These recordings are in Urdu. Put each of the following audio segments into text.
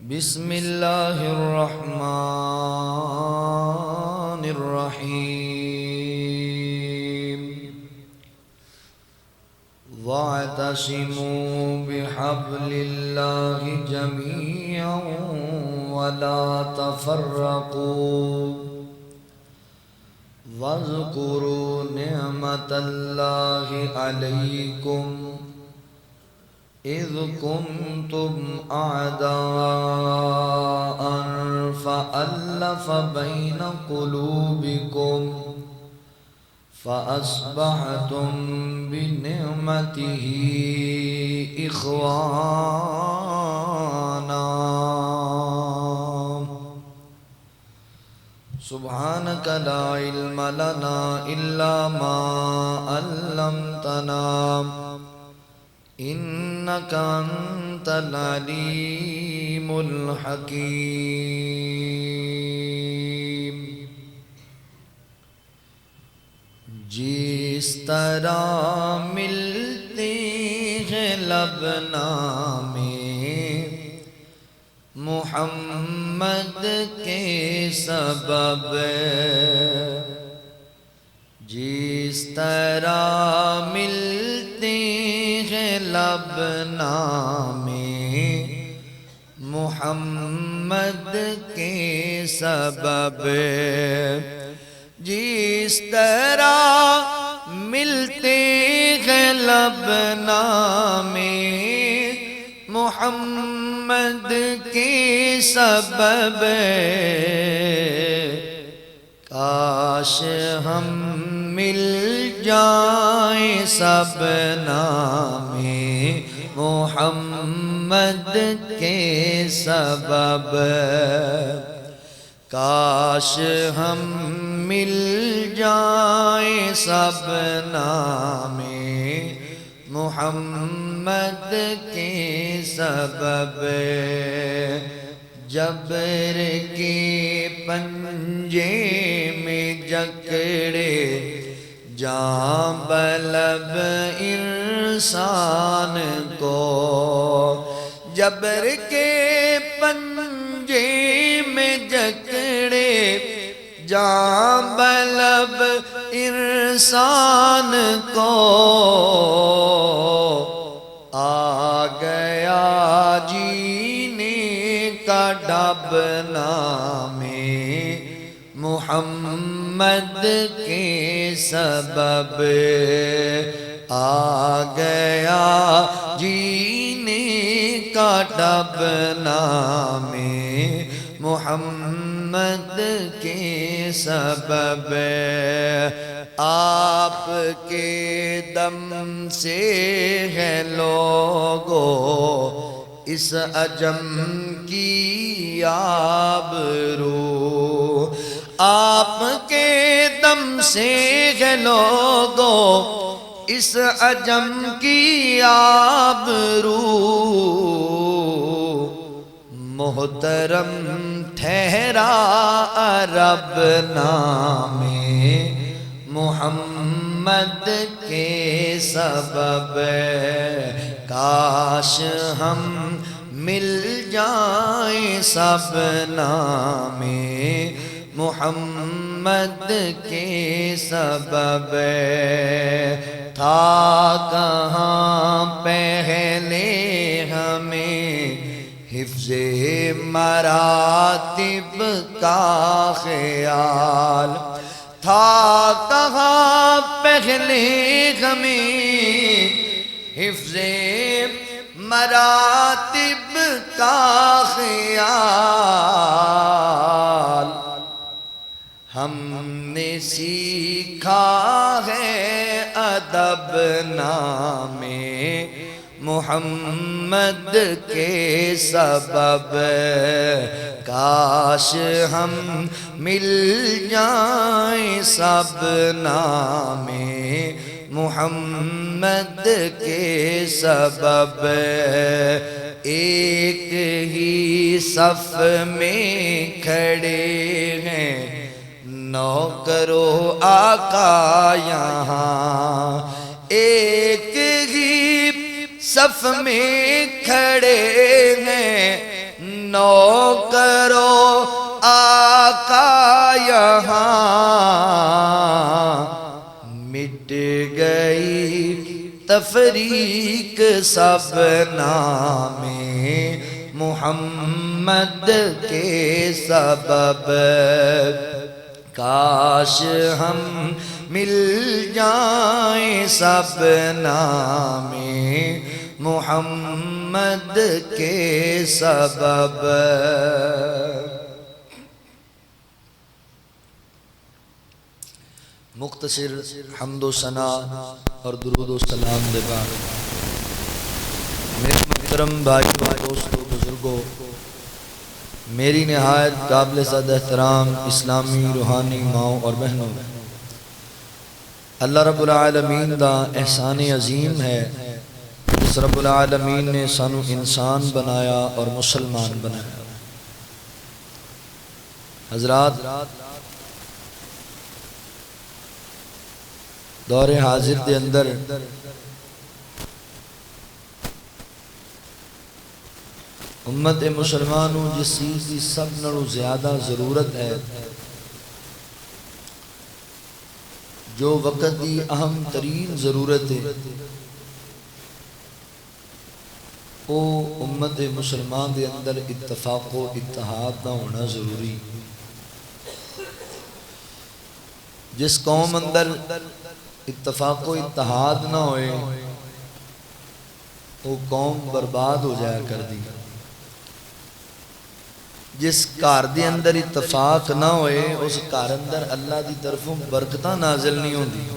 بسم اللہ الرحمن الرحیم واعتصموا بحبل اللہ جميعا ولا تفرقوا واذکروا نعمت اللہ علیکم اذ کنتم اعداء فألف بین قلوبکم فأصبحتم بنعمته اخوانا سبحانك لا علم لنا إلا ما علمتنا إنك أنت العليم الحكيم جس طرح ملتے ہیں لبنامے محمد کے سبب جس طرح ملتے ہیں لبنامے محمد کے سبب جس طرح ملتے ہیں لبنامے محمد کے سبب کاش ہم مل جائیں سب نامے محمد کے سبب کاش ہم مل جائیں سب نامے محمد کے سبب جبر کے پنجے میں جکڑے جاں بلب انسان کو جبر کے پنجے میں جکڑے جاں بلب انسان کو آ گیا جینے کا ڈب نامے محمد کے سبب آ گیا جینے کا ڈب نامے محمد کے سبب آپ کے دم سے ہے لوگو اس عجم کی آبرو آپ کے دم سے ہے لوگو اس عجم کی آبرو محترم ٹھہرا عرب نامے محمد کے سبب کاش ہم مل جائیں سب نامے محمد کے سبب تھا کہاں پہلے ہمیں حفظ مراتب کا خیال تھا کہاں پہلے ہمیں حفظ مراتب کا خیال ہم نے سیکھا ہے ادب نامے محمد کے سبب کاش ہم مل جائیں سب نامے محمد کے سبب ایک ہی صف میں کھڑے ہیں نوکرو آقا یہاں ایک ہی صف میں کھڑے ہیں نوکرو آقا یہاں مٹ گئی تفریق سب نام محمد کے سبب کاش ہم مل جائیں سب نام محمد کے سبب مختصر حمد و ثنا اور درود و سلام دے بعد میرے محترم بھائیو دوستو بزرگوں میری نہایت قابل صد احترام اسلامی روحانی ماؤں اور بہنوں اللہ رب العالمین دا احسان عظیم ہے جس رب العالمین نے سانو انسان بنایا اور مسلمان بنایا حضرات دور حاضر دے اندر امت مسلمانوں جس چیز کی سب نڑو زیادہ ضرورت ہے جو وقت کی اہم ترین ضرورت ہے وہ امت مسلمان دے اندر اتفاق و اتحاد نہ ہونا ضروری جس قوم اندر اتفاق و اتحاد نہ ہوئے وہ قوم برباد ہو جایا کر دی جس گھر دے اندر اتفاق نہ ہوئے اس گھر اندر اللہ دی طرفوں برکتاں نازل نہیں ہوندی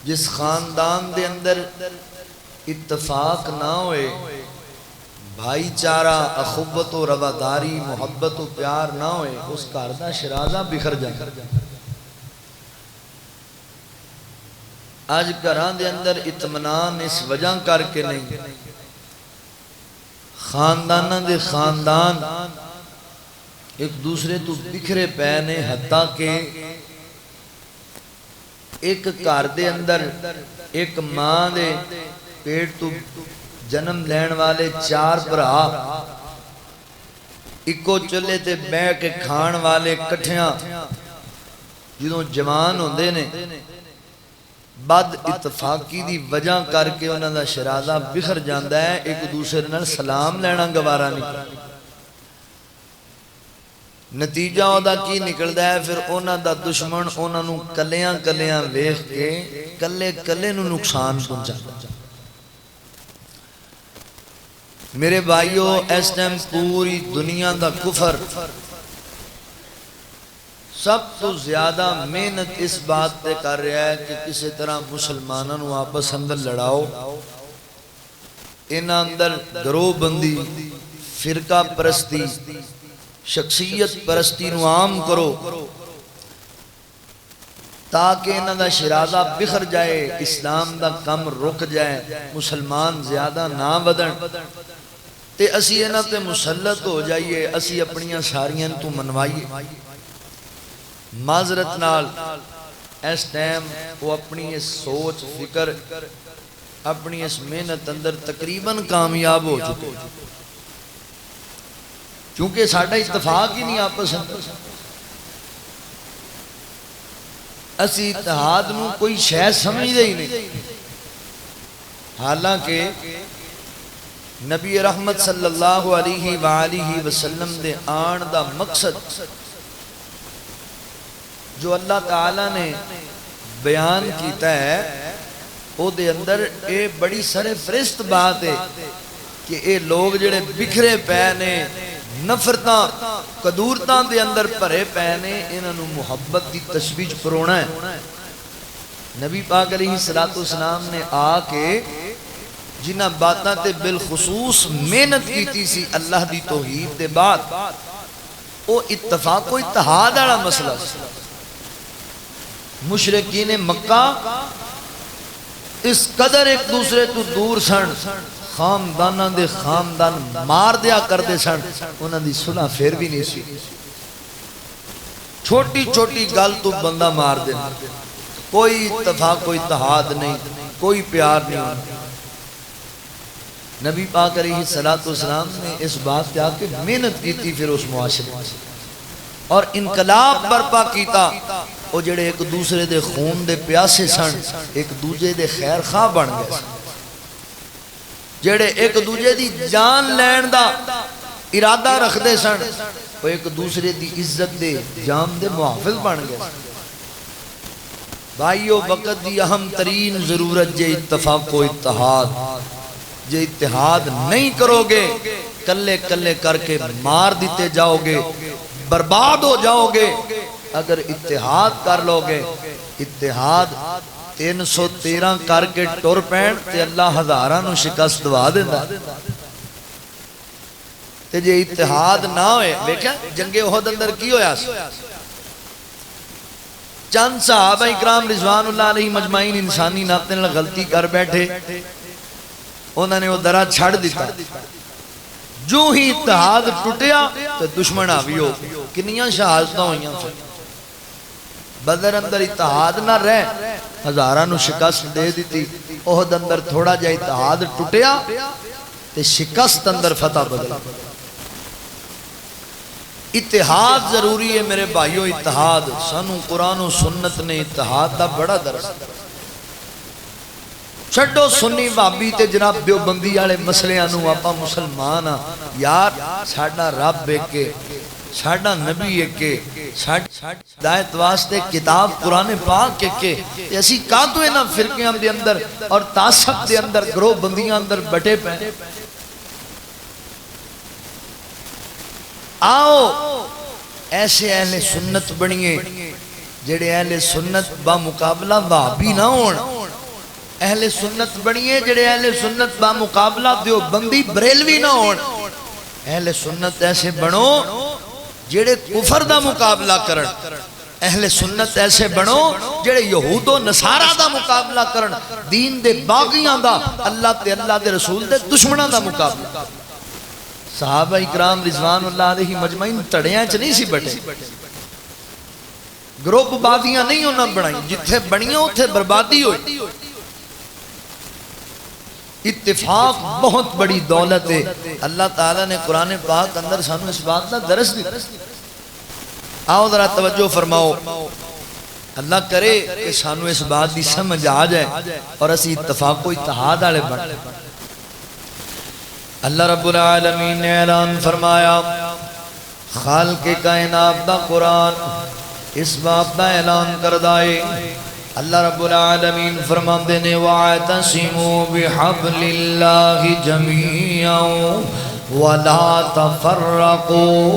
جس خاندان دے اندر اتفاق نہ ہوئے بھائی چارہ اخوت و رواداری محبت و پیار نہ ہوئے اس گھر دا شرازہ بکھر جائے آج گھراں دے اندر اطمینان اس وجہ کر کے نہیں خاندانہ دے خاندان ایک دوسرے تو بکھرے پینے حتیٰ کہ ایک گھر دے اندر ایک ماں دے پیٹ تو جنم لین والے 4 بھرا اکو چلے تے بہ کے کھان والے کٹھیاں جدوں جوان ہوندے نے بد اتفاقی دی وجہ کر کے انہاں دا شرازہ بکھر جاندا ہے ایک دوسرے نال سلام لینا گوارا نہیں نتیجہ اودا کی نکلدا ہے پھر انہاں دا دشمن انہاں نوں کلیاں کلیاں ویکھ کے کلے کلے نوں نقصان پہنچاتا میرے بھائیو اس ٹائم پوری دنیا دا کفر سب تو زیادہ محنت اس بات پہ کر رہا ہے کہ کسی طرح مسلمانوں آپس اندر لڑاؤ ان اندر گروہ بندی فرقہ پرستی شخصیت پرستی نو عام کرو تاکہ انہاں دا شرازہ بکھر جائے اسلام دا کم رک جائے مسلمان زیادہ نہ بدن تے اسی انہاں تے مسلط ہو جائیے اسی اپنیاں ساریاں تو منوائیے معذرت نال اس ٹائم وہ اپنی اس سوچ فکر اپنی اس محنت اندر تقریباً کامیاب ہو چکے کیونکہ ساڈا اتفاق ہی نہیں آپس اندر اسی اتحاد نو کوئی شے سمجھدے ہی نہیں حالانکہ نبی رحمت صلی اللہ علیہ وآلہ وسلم دے آن دا مقصد جو اللہ تعالیٰ نے بیان کیتا ہے وہ دے اندر اے بڑی سرفرست بات ہے کہ اے لوگ جڑے بکھرے پینے نفرتاں قدورتاں دے اندر پرے پینے انہوں محبت دی تشویج پرونا ہے نبی پاک علیہ السلام نے آ کے جنہ باتاں تے بالخصوص محنت کیتی سی اللہ دی توحید دے بعد وہ اتفاق و اتحاد والا مسئلہ مشرکین مکہ اس قدر ایک دوسرے تو دور سن خانداناں دے خاندان مار دیا کر دے سن انہاں دی صلح پھر بھی نہیں سی چھوٹی چھوٹی گل تو بندہ مار دے کوئی اتفاق کوئی اتحاد نہیں کوئی پیار نہیں نبی پاک علیہ السلام نے اس بات پہ آ کے محنت کی تھی پھر اس معاشرے اور انقلاب برپا کیتا. وہ جڑے ایک دوسرے دے خون دے پیاسے سن ایک دوسرے دے خیر خواہ بن گئے. جڑے ایک دوسرے دی جان لین دا ارادہ رکھ دے سن وہ ایک دوسرے دی عزت دے جان دے محافظ بن گئے. بھائیو وقت دی اہم ترین ضرورت جے اتفاق و اتحاد. جے اتحاد نہیں کرو گے کلے کلے کر کے مار دیتے جاؤ گے برباد ہو جاؤ گے. اگر اتحاد کر لو گے اتحاد 313 کر کے ٹر پین تے اللہ ہزاراں نو شکست دوا دیندا. تے جے اتحاد نہ ہوئے دیکھا جنگ احد اندر کی ہویا سی چند صحابہ اکرام رضوان اللہ علیہ مجمعین انسانی ناطے نال غلطی کر بیٹھے انہوں نے وہ درہ چھڑ دیتا. جو ہی اتحاد ٹوٹیا تو دشمن آوی ہو کنیاں شہادتاں ہوئیاں سے. بدر اندر اتحاد نہ رہ ہزاراں نو شکست دے دیتی. احد اندر تھوڑا جا اتحاد ٹوٹیا تے شکست اندر فتح بدل. اتحاد ضروری ہے میرے بھائیو. اتحاد سانو قرآن و سنت نے اتحاد دا بڑا درس. چھڑو سنی بابی تے جناب دیوبندی والے مسئلے نو آپا مسلمان ہاں یار. ساڈا رب ایک ہے ساڈا نبی ایک ہے ساڈی ہدایت واسطے کتاب قرآن پاک ایک ہے. اسی کاتوں انہاں فرقیاں دے اندر اور تعصب دے اندر گروہ بندیاں اندر بٹے پے. آؤ ایسے اہل سنت بنیے جڑے اہل سنت با مقابلہ وہابی نہ ہون. اہل سنت بنیے جڑے اہل سنت با مقابلہ دیوبندی بریلوی نہ ہون. اہل سنت ایسے بنو جڑے کفر دا مقابلہ کرن. اہل سنت ایسے بنو جڑے یہود و نصارہ دا مقابلہ کرن. دین دے باغیاں دا اللہ تے اللہ دے رسول دے دشمناں دا مقابلہ. صحابہ اکرام رضوان اللہ علیہ مجمعین تڑیاں چ نہیں سی بٹے. گروپ بادیاں نہیں انہاں بنائی. جتھے بنیاں اتھے بربادی ہوئی. اتفاق بہت بڑی دولت ہے. اللہ تعالیٰ نے قرآن پاک اندر سانو اس بات کا درس دی. آؤ ذرا توجہ فرماؤ. اللہ کرے کہ سانو اس بات دی سمجھ آ جائے اور اسی اتفاق و اتحاد والے بن. اللہ رب العالمین نے اعلان فرمایا خالق کائنات دا قرآن اس بات دا اعلان کردہ ہے. اللہ رب العالمین فرماندے نے وَاعْتَصِمُوا بِحَبْلِ اللَّهِ جَمِيعًا وَلَا تَفَرَّقُوا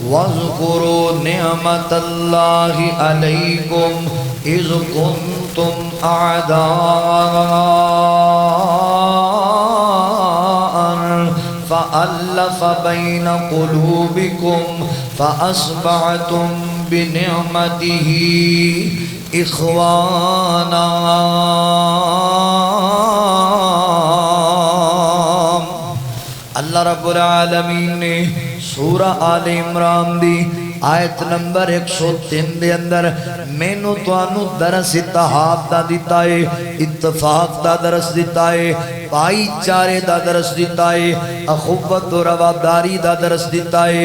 وَاذْكُرُوا نِعْمَةَ اللَّهِ عَلَيْكُمْ إِذْ كُنْتُمْ أَعْدَاءً فَأَلَّفَ بَيْنَ قُلُوبِكُمْ فَأَصْبَحْتُمْ بِنِعْمَتِهِ إِخْوَانًا. اللہ رب العالمین نے سورہ آل عمران دی آیت نمبر 103 دے اندر مینو توانو درس اتحاد دا دیتا ہے اتفاق دا درس دیتا ہے بھائی چارے دا درس دیتا ہے اخوت و رواداری دا درس دیتا ہے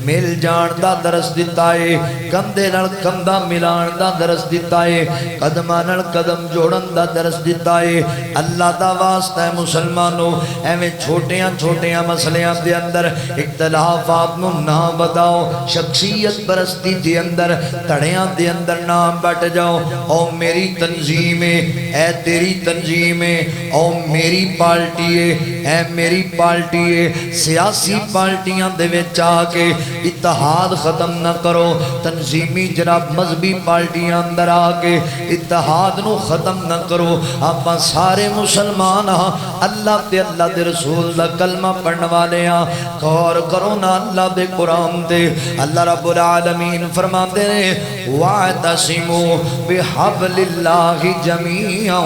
مل جان دا درس دیتا ہے کندے نال کندہ ملان دا درس دیتا ہے قدمہ نال قدم جوڑن دا درس دیتا ہے. اللہ دا واسطہ ہے مسلمانوں ایویں چھوٹیاں چھوٹیاں مسئلیاں دے اندر اختلافات نو نہ بداؤ. شخصیت پرستی دے اندر تڑیاں دے اندر نہ بٹ جاؤ. او میری تنظیم ہے اے تیری تنظیم ہے او میری پارٹی ہے اے میری پارٹی ہے. سیاسی پارٹیاں دے وچ آ کے اتحاد ختم نہ کرو. تنظیمی جناب مذہبی پارٹیاں اندر آکے اتحاد نو ختم نہ کرو. آپ سارے مسلمان ہاں اللہ تے اللہ دے رسول دا کلمہ پڑھنے والے ہاں. غور کرو نا اللہ دے قرآن دے. اللہ رب العالمین فرماتے ہیں وَاعْتَصِمُوا بِحَبْلِ اللَّهِ جَمِيعًا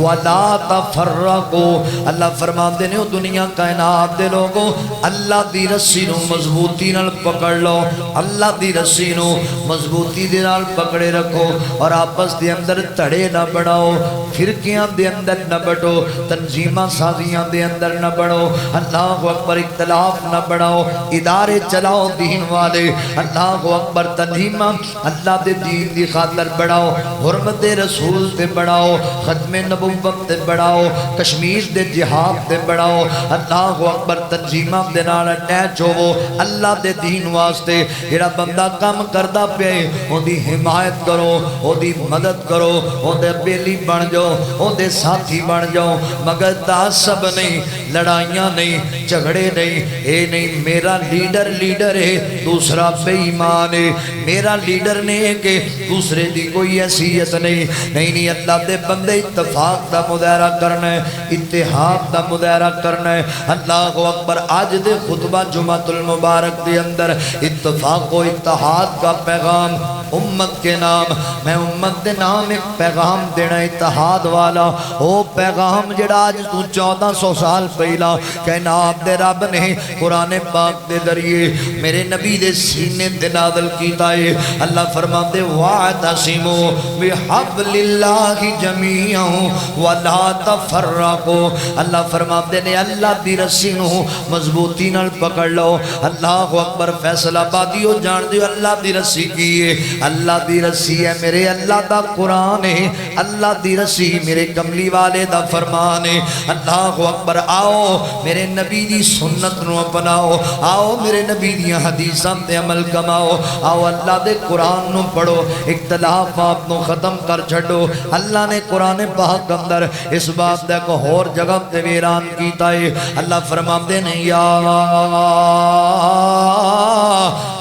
وَلَا تَفَرَّقُوا. اللہ فرماتے ہیں دنیا کائنات دے لوگوں اللہ دی رسی نو مضبوطی نال پکڑ لو اللہ دی رسی نو مضبوطی دے نال پکڑے رکھو اور آپس دے اندر تڑے نہ بڑھاؤ فرقیاں دے اندر نہ بڑھو تنظیمہ سازیاں دے اندر نہ بڑھو اللہ اکبر اختلاف نہ بڑھاؤ ادارے چلاؤ دین والے اللہ اکبر تنظیمہ اللہ دے دین دی خاطر بڑھاؤ حرمت رسول تے بڑھاؤ ختم نبوت تے بڑھاؤ کشمیر دے جہاد تے بڑھاؤ اللہ اکبر تنظیمہ دے نال اٹیچ ہوو اللہ دے دین واسطے جڑا بندہ کام کردا پے اون دی حمایت کرو اون دی مدد کرو اون دے بیلی بن جاؤ اون دے ساتھی بن جاؤ مگر تعصب نہیں لڑائیاں نہیں جھگڑے نہیں اے نہیں میرا لیڈر ہے دوسرا بے ایمان ہے میرا لیڈر نہیں کہ دوسرے دی کوئی حیثیت نہیں اللہ دے بندے اتفاق دا مظاہرہ کرنا ہے اتحاد دا مظاہرہ کرنا ہے اللہ اکبر آج دے خطبہ جمعۃ المبارک دے اندر اتفاق و اتحاد کا پیغام امت کے نام میں امت دے نام ایک پیغام دینا اتحاد والا وہ پیغام جڑا آج تو 1400 سال پہلا کہنا آپ دے رب نے قرآن پاک دے ذریعے میرے نبی دے سینے دے نازل کیتا ہے اللہ فرماتے وَاعْتَصِمُوا بِحَبْلِ اللَّهِ جَمِيعًا وَلَا تَفَرَّقُوا اللہ فرماتے نے اللہ دی رسی نو مضبوطی نال پکڑ لو اللہ اکبر فیصل آبادیو جان دیو اللہ دی رسی کیے اللہ دی رسی ہے میرے اللہ دا قرآن ہے اللہ دی رسی میرے کملی والے دا فرمان ہے اللہ اکبر آؤ میرے نبی دی سنت نو اپناؤ آؤ میرے نبی دی حدیثاں تے عمل کماؤ آؤ اللہ دے قرآن نو پڑھو اختلاف آپ نو ختم کر چھڑو اللہ نے قرآن پاک اندر اس بات دے کو اور جگہ تے ویران کیتا ہے اللہ فرماتے ہیں یا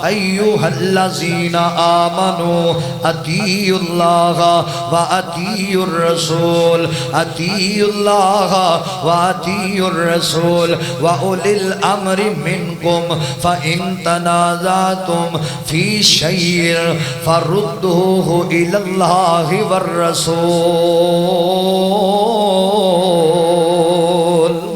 ایوہ الذین آمنوا اطیعوا اللہ و اطیعوا الرسول اطیعوا اللہ و اطیعوا الرسول و اولی الامر منکم فإن تنازعتم فی شیء فردوه الی اللہ والرسول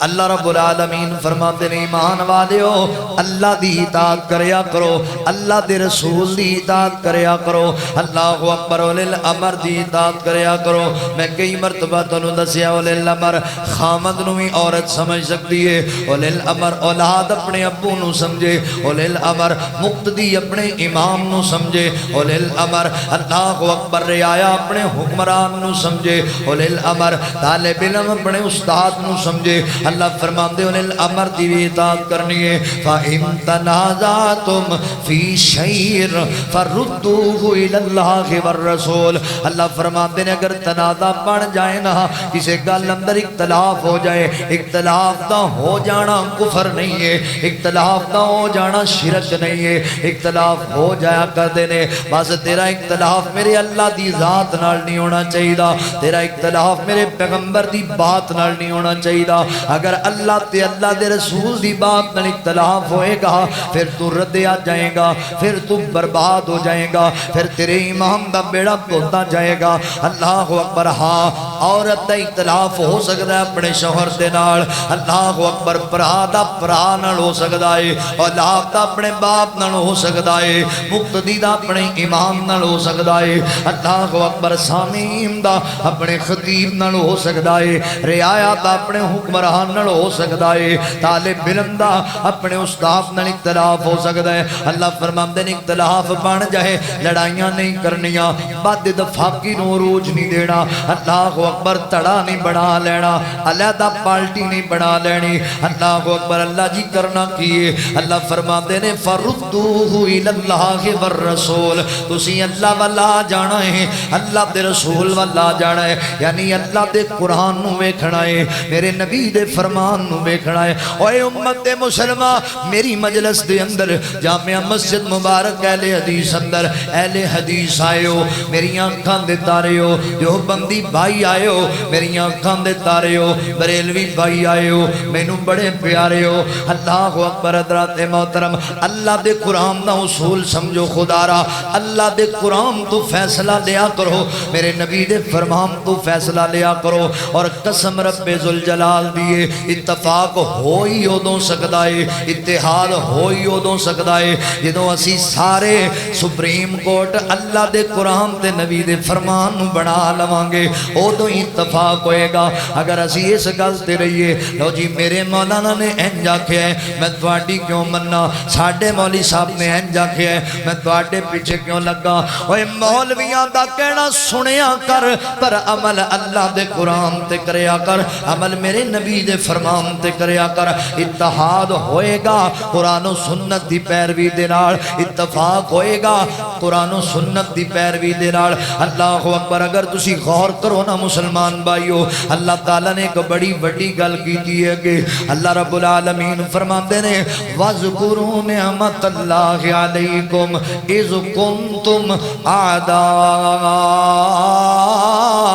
اللہ رب العالمین فرماتے ہیں ایمان والے ہو اللہ دی اطاعت کریا کرو اللہ دے رسول دی اطاعت کریا کرو اللہ اکبر اولی الامر دی اطاعت کریا کرو میں کئی مرتبہ تنو دسیا اولی الامر خامد نوی عورت سمجھ سکتی ہے اولی الامر اولاد اپنے ابو نو سمجھے اولی الامر مقتدی اپنے امام نو سمجھے اولی الامر اللہ اکبر رعایا اپنے حکمران نو سمجھے اولی الامر طالب علم اپنے استاد نو سمجھے اللہ فرماتے ہیں الامر دی بھی اطاعت کرنی ہے فَإِن تَنَازَعْتُمْ فِي شَيْءٍ فَرُدُّوهُ إِلَى اللَّهِ وَالرَّسُولِ اللہ فرماتے ہیں اگر تنازع بڑھ جائے نا کسی گل اندر اختلاف ہو جائے اختلاف دا ہو جانا کفر نہیں ہے اختلاف دا ہو جانا شرک نہیں ہے اختلاف ہو جایا کر دینے بس تیرا اختلاف میرے اللہ دی ذات نال نہیں ہونا چاہیے تیرا اختلاف میرے پیغمبر دی بات نال نہیں ہونا چاہیے اگر اللہ تے اللہ دے رسول دی بات نال اختلاف ہوئے گا پھر تو ردیا جائے گا پھر تو برباد ہو جائے گا پھر تیرے امام دا بیڑا دھوتا جائے گا اللہ اکبر ہاں عورت دا اختلاف ہو سکتا ہے اپنے شوہر دے نال اللہ اکبر برا دا برا نال ہو سکتا ہے اولاد دا اپنے باپ نال ہو سکتا ہے مقتدی دا اپنے امام نال ہو سکتا ہے اللہ اکبر سامعین دا اپنے خطیب نال ہو سکتا ہے رعایا دا اپنے حکمران نال ہو سکتا ہے طالب علم دا اپنے استاد نال اختلاف ہو سکتا ہے اللہ فرماندے نے اختلاف بن جائے لڑائیاں نہیں کرنیاں بد اتفاقی نو عروج نہیں دینا اللہ اکبر تڑا نہیں بنا لینا علیحدہ پارٹی نہیں بنا لینی اللہ اکبر اللہ جی کرنا کیے اللہ فرماندے نے فردوہ الی اللہ والرسول تسی اللہ والا جانا ہے اللہ دے رسول والا جانا ہے یعنی اللہ دے قرآن نو ویکھنا ہے میرے نبی دے فرمان نو ویکھنا ہے اوے امت مسلمہ میری مجلس دے اندر جامعہ مسجد مبارک اہل حدیث اندر اہل حدیث آئے ہو میری آنکھاں دے تارے ہو جو بندی بھائی آئے آئے ہو میری آنکھاں دے تارے ہو بریلوی بھائی آئے ہو مینوں بڑے پیارے ہو اللہ اکبر حضرات محترم اللہ دے قرآن دا اصول سمجھو خدا را اللہ دے قرآن تو فیصلہ لیا کرو میرے نبی دے فرمان تو فیصلہ لیا کرو اور قسم رب ذوالجلال دیے اتفاق ہوئی ادوں سکدا ہے اتحاد ہوئی ادوں سکدا ہے جدوں اسی سارے سپریم کورٹ اللہ دے قرآن تے نبی دے فرمان نو بنا لواں گے ادوں اتفاق ہوئے گا اگر اسی اس گل تے رہیے لو جی میرے مولانا نے انج آکھیا ہے میں تواڈی کیوں مننا ساڈے مولوی صاحب نے انج آکھیا ہے میں تواڈے پیچھے کیوں لگا اوے مولویاں دا کہنا سنیا کر پر عمل اللہ دے قرآن تے کریا کر عمل میرے نبی دے فرمان تے کریا کر اتحاد ہوئے گا قرآن و سنت دی پیروی دے نال اتفاق ہوئے گا قرآن و سنت دی پیروی دے نال اللہ اکبر اگر تسی غور کرو نا مسلمان بھائیو اللہ تعالیٰ نے ایک بڑی بڑی گل کی ہے کہ اللہ رب العالمین فرماتے نے وَاذْكُرُوا نِعْمَةَ اللَّهِ عَلَيْكُمْ اِذْ كُنْتُمْ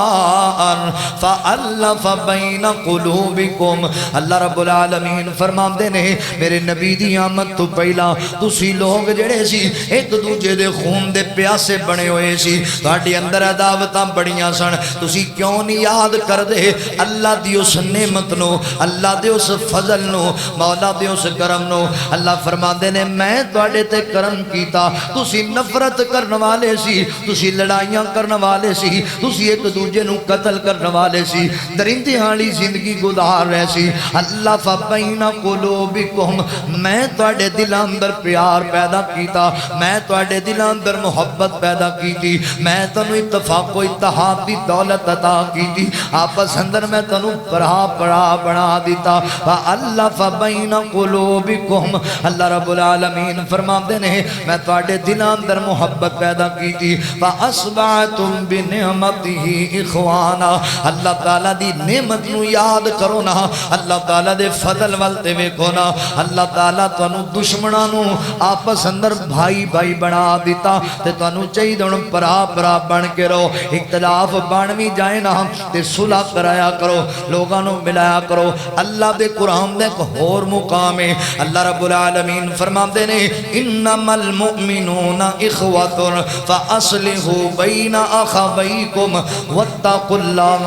أَعْدَاءً فَأَلَّفَ بَيْنَ قُلُوبِكُمْ اللہ رب العالمین فرماتے نے میرے نبی دی آمد تو پہلا تسی لوگ جڑے سی ایک دوجے دے خون دے پیاسے بنے ہوئے سی تہاڈے اندر عداوتاں بڑیاں سن تسی کیوں نہیں یاد کر دے اللہ دی اس نعمت نو اللہ دے اس فضل نو مولا دے اس کرم نو اللہ فرماندے نے میں تواڈے تے کرم کیتا تسی نفرت کرن والے سی تسی لڑائیاں کرن والے سی تسی ایک دوجے نو قتل کرن والے سی درندے والی زندگی گزار رہے سی اللہ فبین قلوبکم میں تواڈے دلاں اندر پیار پیدا کیتا میں تواڈے دلاں اندر محبت پیدا کیتی میں تانوں اتفاق و اتحاد دی دولت عطا کیتی آپس اندر میں تانوں پڑا بنا دیتا فَأَلَّفَ بَيْنَ قُلُوبِكُمْ اللہ رب العالمین فرماتے ہیں میں تواڈے دلاں اندر محبت پیدا کیتی فَأَصْبَحْتُمْ بِنِعْمَتِهِ إِخْوَانًا اللہ تعالیٰ دی نعمت نو یاد کرو نا اللہ تعالیٰ دے فضل والتے ویکھو نا اللہ تعالیٰ تانوں دشمناں نو آپس اندر بھائی بھائی بنا دیتا تے تانوں چاہیے ہن برا بن کے رہو اختلاف بن بھی جائے نا تے صلح کرایا کرو لوگاں نو ملایا کرو اللہ دے قرآن دے ایک اور مقام ہے اللہ رب العالمین فرماتے نے انما المؤمنون اخوة فاصلحوا بین اخویکم واتقوا اللہ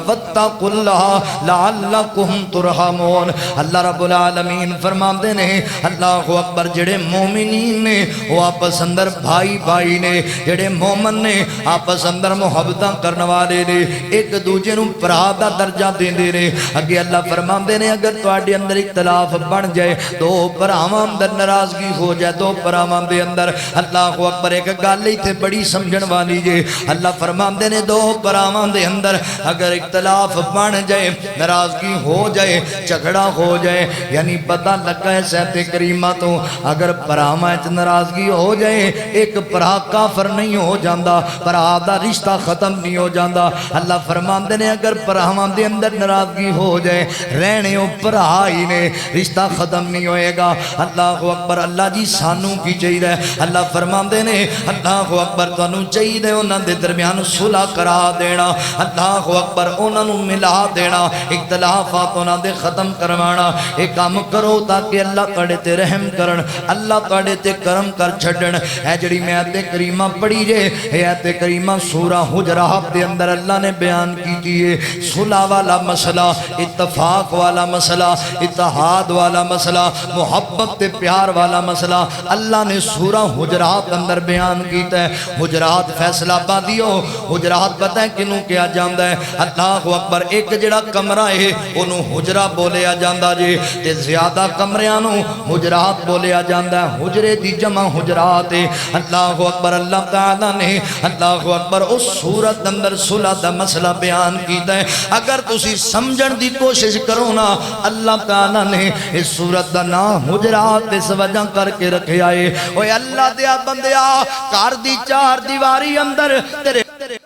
واتقوا اللہ لعلکم ترحمون اللہ رب العالمین فرماتے نے اللہ اکبر جڑے مومنین نے وہ آپس اندر بھائی بھائی نے جڑے مومن نے آپس اندر محبتاں کرنے والے نے ایک دوجے نو بھرا دا درجہ دیندے نے اگے اللہ فرماندے نے اگر تواڈے اندر اختلاف بن جائے دو بھراواں اندر ناراضگی ہو جائے دو بھراواں دے اندر اللہ اکبر ایک گل ایتھے بڑی سمجھن والی جے اللہ فرماندے نے دو بھراواں دے اندر اگر اختلاف بن جائے ناراضگی ہو جائے جھگڑا ہو جائے یعنی پتہ لگا ہے سیت کریمہ تو اگر بھراواں وچ ناراضگی ہو جائے ایک بھرا کافر نہیں ہو جاندا بھرا دا رشتہ ختم نہیں ہو جاندا اللہ فرماندے نے اگر بھراواں دے اندر ناراضگی ہو جائے رہنے او بھرا ہی نے رشتہ ختم نہیں ہوئے گا اللہ اکبر اللہ جی سانوں کی چاہیے اللہ فرماندے نے اللہ اکبر تانوں چاہیے انہاں دے درمیان صلح کرا دینا اللہ اکبر انہاں نوں ملا دینا اختلافات انہاں دے ختم کروانا ایک کام کرو تاکہ اللہ تواڈے تے رحم کرن اللہ تواڈے تے کرم کر چھڈن اے جڑی میں آیت کریمہ پڑھی جے اے آیت کریمہ سورہ حجرات دے اندر اللہ نے بیان کی ہے صلح والا مسئلہ اتفاق والا مسئلہ اتحاد والا مسئلہ محبت تے پیار والا مسئلہ اللہ نے سورہ حجرات اندر بیان کیتا ہے حجرات فیصلہ بادیو حجرات پتہ ہے کنوں کیا جاندہ ہے اللہ اکبر ایک جڑا کمرہ ہے انہوں حجرہ بولیا جاندہ جے تے زیادہ کمریانوں حجرات بولیا جاندہ ہے حجرے دی جمع حجرات ہے اللہ اکبر اللہ تعالیٰ نے اللہ اکبر اس صورت اندر صلح دا مسئلہ بیان کیتا ہے اگر تسی سمجھن دی کوشش کرو نا اللہ تعالیٰ نے اس صورت دا نام حجرات اس وجہ کر کے رکھے آئے اوے اللہ دیا بندیا کار دی چار دیواری اندر تیرے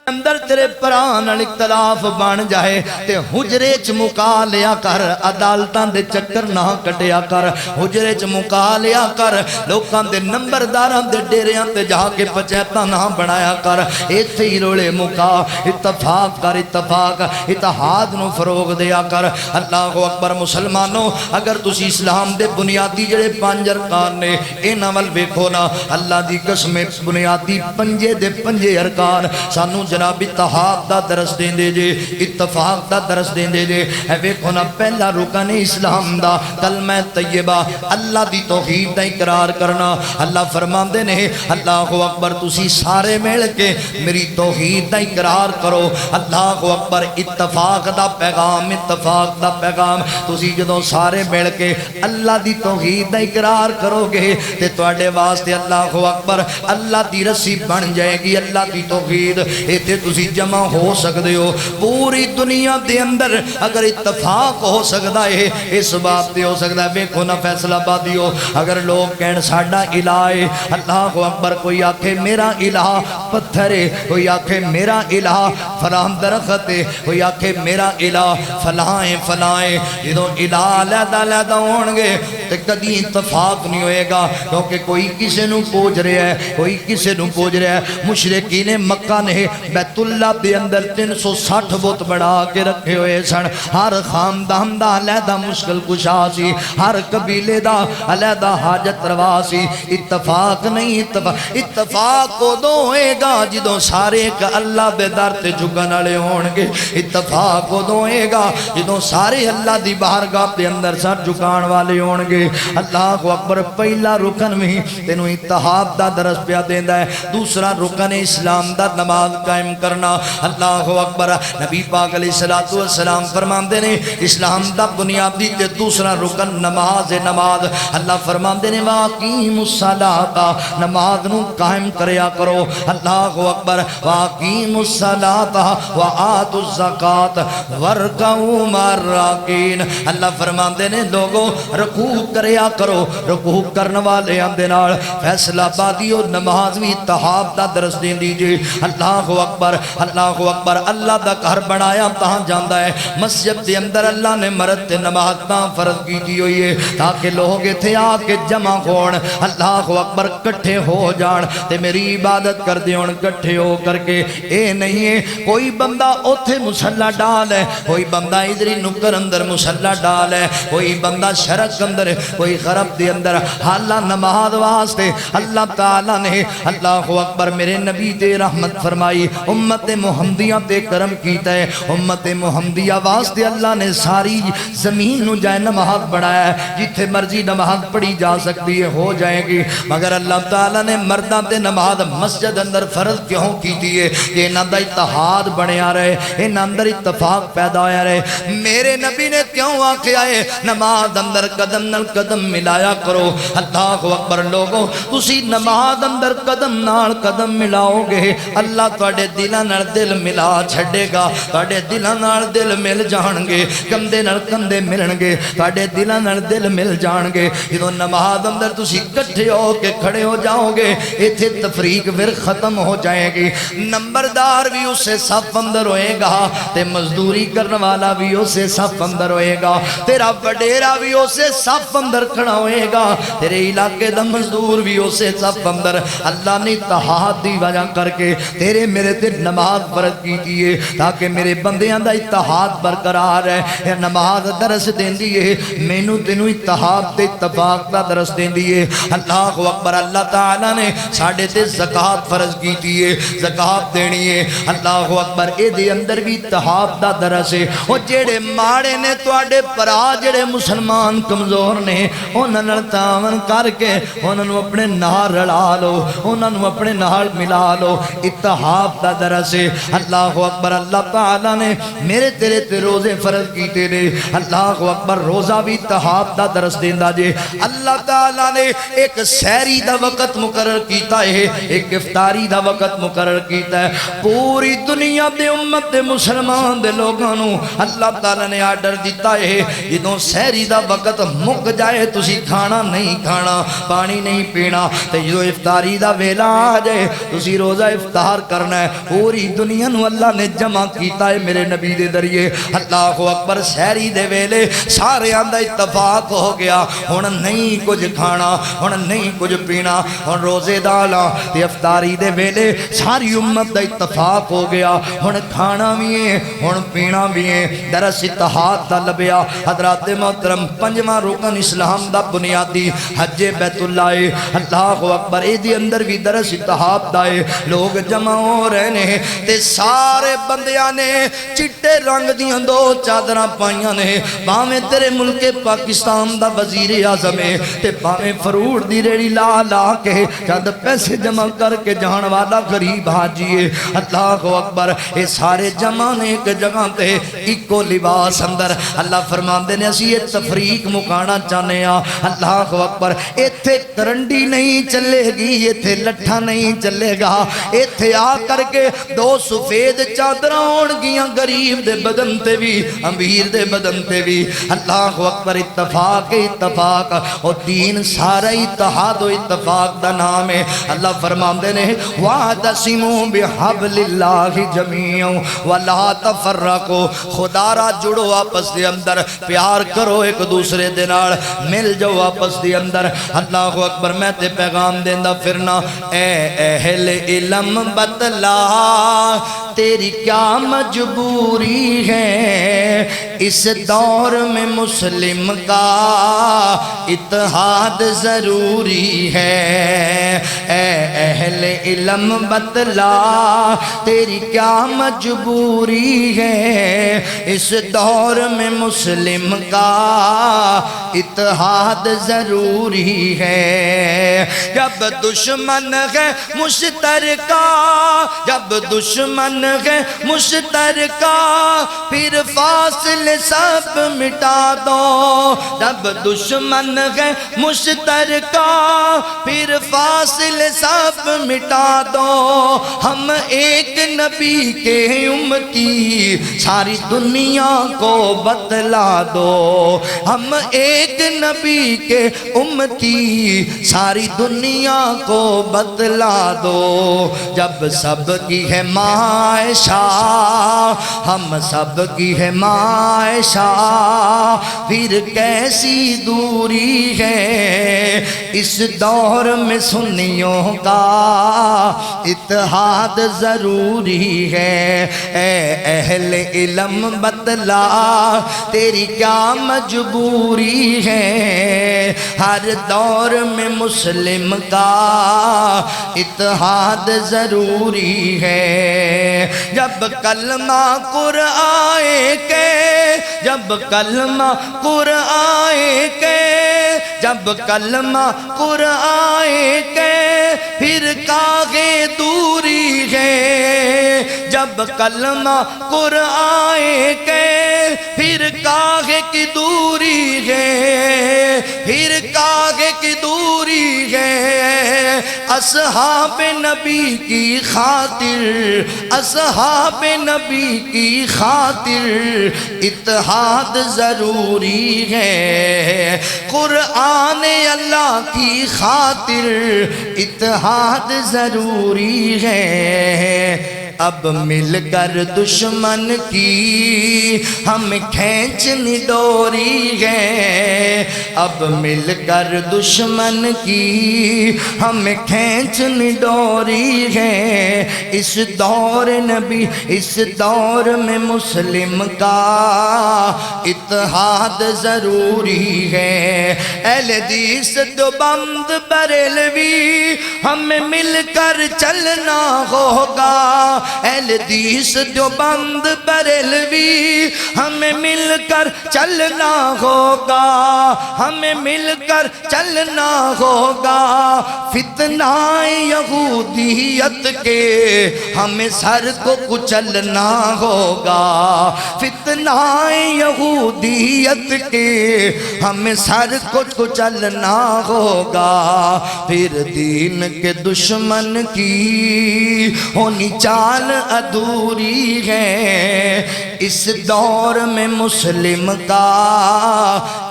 اندر تیرے پران اختلاف بن جائے تے حجرے چ مکا لیا کر، عدالتاں دے چکر نہ کٹیا کر، حجرے چ مکا لیا کر، لوکاں دے نمبرداراں دے ڈیریاں تے جا کے پنچایتاں نہ بنایا کر، ایتھے ہی رولے مکا، اتفاق کر، اتفاق اتحاد نو فروغ دیا کر۔ اللہ اکبر۔ مسلمانوں اگر تسی اسلام دے بنیادی جڑے 5 ارکان نے انہاں ول ویکھو نا، اللہ دی قسم بنیادی 5 ارکان سانو جناب اتحاد دا درس دین دے جے، اتفاق دا درس دین دے جے۔ اے ویکھو نا پہلا رکن اسلام دا کلمہ طیبہ، اللہ دی توحید دا اقرار کرنا۔ اللہ فرماندے نے اللہ اکبر تسی سارے مل کے میری توحید دا اقرار کرو۔ اللہ اکبر۔ اتفاق دا پیغام، اتفاق دا پیغام تسی جدوں سارے مل کے اللہ دی توحید دا اقرار کرو گے تے تواڈے واسطے اللہ اکبر اللہ دی رسی بن جائے گی، اللہ دی توحید۔ ایتھے تسی جمع ہو سکدے ہو پوری دنیا دے اندر اگر اتفاق ہو سکدا ہے اس بات تے ہو سکدا ہے۔ ویکھو نا فیصلہ آبادیو اگر لوگ کہن ساڈا الہ ہے، اللہ اکبر، کوئی آکھے میرا الہ پتھر ہے، کوئی آکھے میرا الہ فلاں درخت ہے، کوئی آکھے میرا الہ فلاں فلاں، جدوں الہ علیحدہ علیحدہ ہون گے تے کدی اتفاق نہیں ہوئے گا، کیونکہ کوئی کسے نو پوج رہا ہے، کوئی کسے نو پوج رہا ہے۔ مشرکین مکہ نے بیت اللہ دے اندر 360 بت بڑھا کے رکھے ہوئے سن، ہر خاندان دا علیحدہ مشکل کشا سی، ہر قبیلے دا علیحدہ حاجت روا سی۔ اتفاق نہیں، اتفاق ادوں ہوئے گا جدوں سارے ایک اللہ دے در تے جھکن والے ہون گے، اتفاق ادوں ہوئے گا جدوں سارے اللہ دی بارگاہ دے اندر سر جھکان والے ہون گے۔ اللہ اکبر۔ پہلا رکن بھی تینوں اتحاد دا درس پیا دیندا ہے۔ دوسرا رکن اسلام دا نماز قائم کرنا۔ اللہ اکبر۔ نبی پاک علیہ السلام فرماندے نے اسلام دا بنیادی تے دوسرا رکن نماز ہے، نماز۔ اللہ فرماندے نے واقیم الصلاۃ، نماز نو قائم کریا کرو۔ اللہ اکبر۔ واقیم الصلاۃ وآتوا الزکات وارکعوا مع الراکعین۔ اللہ فرماندے نے لوگوں رکوع کریا کرو، رکوع کرن والے دے نال فیصلہ آبادیو نماز بھی اتحاد دا درس دین دیجئے۔ اللہ اکبر، اللہ اکبر۔ اللہ دا گھر بنایا تاں جاندا ہے، مسجد دے اندر اللہ نے مرد تے نماز تاں فرض کی ہوئی ہے تاکہ لوگ ایتھے آ کے جمع ہون، اللہ اکبر، کٹھے ہو جان تے میری عبادت کر دیون کٹھے ہو کر کے۔ اے نہیں ہے کوئی بندہ اوتھے مصلی ڈال ہے، کوئی بندہ ادھری نکر اندر مصلی ڈال ہے، کوئی بندہ شرک اندر، کوئی غرب دے اندر۔ حالہ نماز واسطے اللہ تعالیٰ نے اللہ اکبر میرے نبی تے رحمت فرمائی، امت محمدیہ تے کرم کیتا ہے۔ امت محمدیہ واسطے اللہ نے ساری زمین نو جائے نماز بڑھایا ہے، جتھے مرضی نماز پڑھی جا سکتی ہے، ہو جائے گی، مگر اللہ تعالیٰ نے مرداں تے نماز مسجد اندر فرض کیوں کیتی ہے کہ انہاں دا اتحاد بنیا رہے، انہاں اندر اتفاق پیدا ہویا رہے۔ میرے نبی نے کیوں آکھیا ہے نماز اندر قدم نال قدم ملایا کرو۔ اللہ اکبر۔ لوگوں تسی نماز اندر قدم نال قدم ملاؤ گے، اللہ تواڈے دلاں نال دل ملا چھڈے گا، تواڈے دلاں نال دل مل جان گے، کندھے نال کندھے ملن گے، تواڈے دلاں نال دل مل جان گے۔ جدوں نماز اندر تسی اکٹھے ہو کے کھڑے ہو جاؤ گے، ایتھے تفریق پھر ختم ہو جائے گی۔ نمبردار بھی اسے صف اندر ہوئے گا تے مزدوری کرنے والا بھی اسے صف اندر ہوئے گا، تیرا وڈیرا بھی اسے صف اندر کھڑا ہوئے گا، تیرے علاقے دا مزدور بھی اسے صف اندر۔ اللہ نے اتحاد دی وجہ کر کے تیرے میرے تے نماز فرض کی ہے تاکہ میرے بندیاں دا اتحاد برقرار ہے۔ یہ نماز درس دیندی ہے مینوں تینوں اتحاد تے اتفاق دا درس دیندی ہے۔ اللہ اکبر۔ اللہ تعالیٰ نے ساڈے تے زکات فرض کیتی ہے، زکات دینی ہے۔ اللہ اکبر۔ اے دے اندر بھی اتحاد دا درس ہے۔ او جڑے ماڑے نے تواڈے پرا جڑے مسلمان کمزور نے انہاں نال تعاون کر کے انہاں نوں اپنے نال رلا لو، انہاں نوں اپنے نال ملا لو، اتحاد دا درس ہے۔ اللہ اکبر۔ اللہ تعالیٰ نے میرے تیرے تے روزے فرض کیتے نے، اللہ اکبر، روزہ بھی اتحاد دا درس دیندا جے۔ اللہ تعالیٰ نے ایک سحری دا وقت مقرر کیتا ہے، ایک افطاری دا وقت مقرر کیتا ہے۔ پوری دنیا دے امت دے مسلمان دے لوگاں نوں اللہ تعالیٰ نے آرڈر دیتا ہے جدوں سحری دا وقت مک جائے تسی کھانا نہیں کھانا پانی نہیں پینا تے جو افطاری دا ویلا آ جائے تسی روزہ افطار کرنا ہے پوری دنیا نو اللہ نے جمع کیتا ہے میرے نبی دے ذریعے اللہ اکبر سحری دے ویلے سارے آندہ اتفاق ہو گیا ہن نہیں کچھ کھانا ہن نہیں کچھ پینا ہن روزے دالا تے افطاری دے ویلے ساری امت دا اتفاق ہو گیا ہن کھانا بھی ہے ہن پینا بھی ہے درس اتحاد دا لبیا حضرات محترم پنجواں رکن اسلام دا بنیادی حج بیت اللہ اللہ اکبر اے دی اندر بھی درس اتحاد دا ہے لوگ جمع ہو رہے نے تے سارے بندیاں نے چٹے رنگ دیاں دو چادراں پائیاں نے باویں تیرے ملک پاکستان دا وزیر اعظم ہے تے باویں فروٹ دی ریڑی لا لا کے چند پیسے جمع کر کے جان والا غریب حاجی اللہ اکبر اے سارے جمع نے ایک جگہ تے ایکو لباس اندر اللہ فرماندے نے اسی یہ تفریق مکانا چاہنے ہاں اللہ اکبر ایتھے کرنڈی نہیں چلے گی ایتھے لٹھا نہیں چلے گا ایتھے آ کر کے دو سفید چادراں ہون گیاں غریب دے بدن تے بھی امیر دے بدن تے بھی اللہ اکبر اتفاق اتفاق اور دین سارا اتحاد و اتفاق دا نام ہے اللہ فرماندے نے وَاعْتَصِمُوا بِحَبْلِ اللَّهِ جَمِيعًا وَلَا تَفَرَّقُوا خدا را جڑو آپس دے اندر پیار کرو ایک دوسرے دے نال مل جاؤ آپس دے اندر اللہ اکبر میں تے پیغام دیندہ پھرنا اے اہل علم بتلا تیری کیا مجبوری ہے اس دور میں مسلم کا اتحاد ضروری ہے اے اہل علم بتلا تیری کیا مجبوری ہے اس دور میں مسلم کا اتحاد ضروری ہے جب دشمن ہے مشترکہ جب دشمن ہے مشترکہ پھر فاصلے سب مٹا دو جب دشمن ہے مشترکہ پھر فاصلے سب مٹا دو ہم ایک نبی کے امتی ساری دنیا کو بتلا دو ہم ایک نبی کے امتی ساری دنیا کو بتلا دو جب سب کی ہے معائشہ ہم سب کی ہے معائشہ پھر کیسی دوری ہے اس دور میں سنیوں کا اتحاد ضروری ہے اے اہل علم بتلا تیری کیا مجبوری ہے ہر دور میں مسلم کا اتحاد ضروری ہے جب کلمہ قرآن کے جب کلمہ قرآن کے جب کلمہ قرآن کے پھر کاغے دوری ہے جب کلمہ قرآن کے پھر کاغے کی دوری ہے پھر کاغے کی دوری ہے اصحاب نبی کی خاطر اصحاب نبی کی خاطر اتحاد ضروری ہے قرآن اللہ کی خاطر اتحاد ضروری ہے اب مل کر دشمن کی ہم کھینچنی ڈوری ہے اب مل کر دشمن کی ہم کھینچنی ڈوری ہے اس دور نبی اس دور میں مسلم کا اتحاد ضروری ہے اہل حدیث دیوبند بریلوی ہمیں مل کر چلنا ہوگا اہل حدیث دیوبند بریلوی ہمیں مل کر چلنا ہوگا ہمیں مل کر چلنا ہوگا فتنہ یہودیت کے ہمیں سر کو کچلنا ہوگا فتنہ یہودیت کے ہمیں سر کو کچلنا ہوگا پھر دین کے دشمن کی ہونی چاہیے چال ادھوری ہے، اس دور میں مسلم کا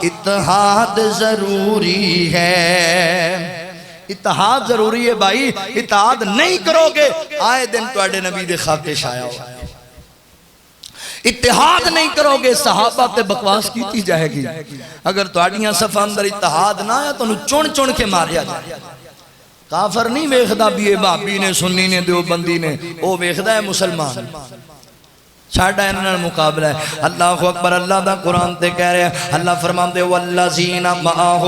اتحاد ضروری ہے۔ اتحاد ضروری ہے بھائی، اتحاد نہیں کرو گے آئے دن تواڈے نبی دے خاکے شایا ہو، اتحاد نہیں کرو گے صحابہ تے بکواس کیتی جائے گی۔ اگر تواڈیاں صفاں اندر اتحاد نہ آیا تو چون چون کے ماریا جائے۔ کافر نہیں ویکھدا بھی اے بھابی نے، سنی نے، دیوبندی نے، او ویکھدا ہے مسلمان۔ چھاڑا انہاں مقابلہ ہے۔ اللہ اکبر، اللہ دا قرآن تے کہہ رہے ہیں، اللہ فرماندے والذین معہ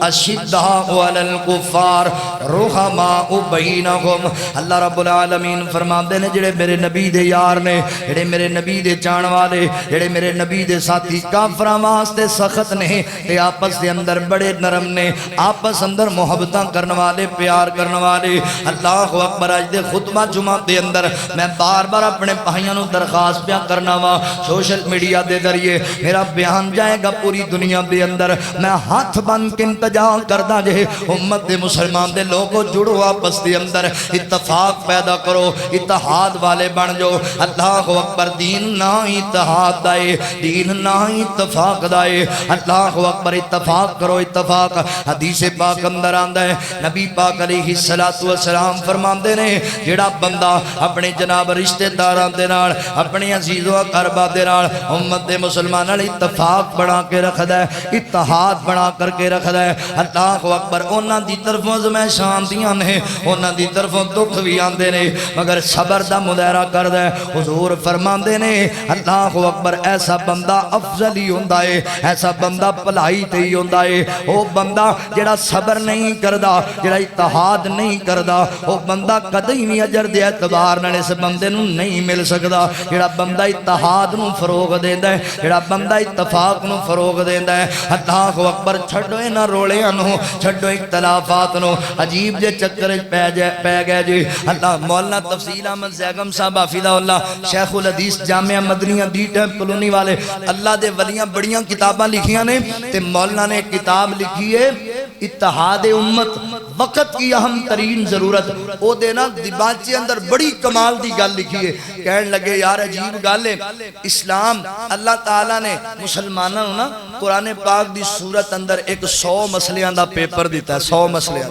اشداء علی الکفار رحماء بینہم۔ اللہ رب العالمین فرماندے نے جڑے میرے نبی دے یار نے، جڑے میرے نبی دے جان والے، جڑے میرے نبی دے ساتھی کافراں واسطے سخت نے تے آپس دے اندر بڑے نرم نے، آپس اندر محبتاں کرن والے، پیار کرن والے۔ اللہ اکبر، اج دے خطبہ جمعہ دے اندر میں بار بار اپنے بھائیاں نوں درخواست کرنا وا، سوشل میڈیا دے ذریعے میرا بیان جائے گا پوری دنیا دے اندر، میں ہاتھ بن کے انتجا کردا جے امت مسلمان دے لوگوں جڑو آپس دے اندر، اتفاق پیدا کرو، اتحاد والے بن جو۔ اللہ اکبر، دین نہ اتحاد دائے، دین نہ اتفاق دائے۔ اللہ اکبر، اتفاق کرو، اتفاق۔ حدیث پاک اندر آندا ہے، نبی پاک علیہ السلام فرماندے نے جڑا بندہ اپنے جناب رشتہ داراں دے نال، اپنے عزیز و اقربا دے نال امت مسلمان نال اتفاق بنا کے رکھدا ہے، اتحاد بنا کر کے رکھدا ہے۔ اللہ اکبر، انہاں دی طرفوں زمین دیاں نے، انہاں دی طرفوں دکھ بھی آندے نے، مگر صبر دا مظاہرہ کردا ہے۔ حضور فرماندے نے اللہ اکبر، ایسا بندہ افضل ہی ہوندا ہے، ایسا بندہ بھلائی تے ہی ہوندا ہے۔ او بندہ جڑا صبر نہیں کردا، جڑا اتحاد نہیں کردا، او بندہ کدی نہیں اجر دے اعتبار نال اس بندے نوں نہیں مل سکدا۔ جڑا بندہ اتحاد نو فروغ دیندا ہے، جڑا بندہ اتفاق نو فروغ دیندا ہے۔ اللہ اکبر، چھڈو انہاں رولیاں نو، چھڈو اختلافات نو، عجیب جے چکر پے گئے جی۔ اللہ مولانا تفضیل احمد زیگم صاحب حفظہ اللہ، شیخ الحدیث جامعہ مدنیہ دی ٹیم کلونی والے، اللہ دے ولیاں بڑیاں کتاباں لکھیاں نے، تے مولانا نے کتاب لکھی ہے اتحاد امت، وقت کی اہم ترین ضرورت۔ او دینا دباچے اندر بڑی کمال دی گل لکھی ہے، کہنے لگے یار عجیب گل ہے، اسلام اللہ تعالیٰ نے مسلمانوں نا قرآن پاک دی سورت اندر ایک 100 مسئلیاں دا پیپر دیتا ہے، 100 مسئلیاں،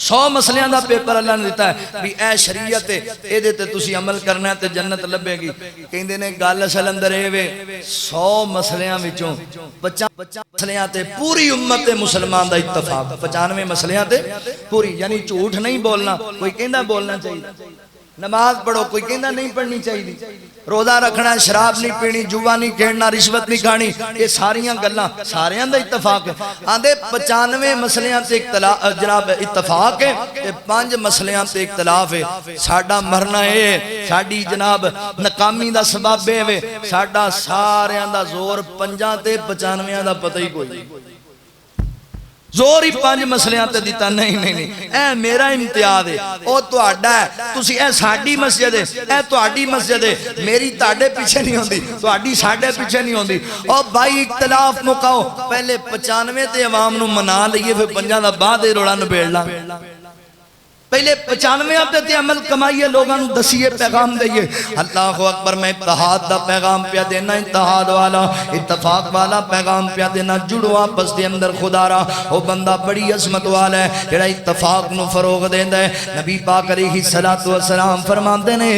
100 مسئلیاں دا پیپر اللہ نے دیتا ہے بھی اے شریعت ہے، اے دیتے تسی عمل کرنا ہے تے جنت لبے گی۔ کہندے نے گل اصل اندر اے وے 100 مسئلیاں وچوں 50 مسئلیاں تے پوری امت مسلمان دا اتفاق، 95 مسئلیاں تے پوری، یعنی جھوٹ نہیں بولنا، کوئی کہندا بولنا چاہیے، نماز پڑھو کوئی کہندا نہیں پڑھنی چاہیے، روزہ رکھنا، شراب نہیں پینی، جوا نہیں کھیلنا، رشوت نہیں کھانی، یہ ساریاں گلاں ساریاں دا اتفاق ہے۔ آندے 95 مسئلیاں تے جناب اتفاق ہے، تے 5 مسئلیاں تے اختلاف ہے۔ ساڈا مرنا ہے، ساڈی جناب ناکامی دا سبب ہے، ساڈا ساریاں دا زور 5 تے 95 دا پتہ ہی کوئی زور ہی 5 مسئلیاں تے دیتا نہیں نہیں نہیں، اے میرا امتیاز ہے، او تو آڈا ہے، تسی اے ساڑی مسجد ہے، اے تو آڈی مسجد ہے، میری تاڑے پیچھے نہیں ہوندی، تو آڈی ساڑے پیچھے نہیں ہوندی۔ او بھائی اختلاف مکاؤ، پہلے 95 تے عوام نو منا لئیے، پھر 5 دا بعد روڑا نبیڑ لا، پہلے 95 تے عمل کمائیے، لوگاں نو دسیے، پیغام دئیے۔ اللہ اکبر، میں اتحاد دا پیغام پیا دینا، اتحاد والا، اتفاق والا پیغام پیا دینا، جڑو آپس دے اندر خدا را۔ وہ بندہ بڑی عظمت والا ہے جڑا اتفاق نو فروغ دیندا ہے۔ نبی پاک علیہ السلام فرماندے نے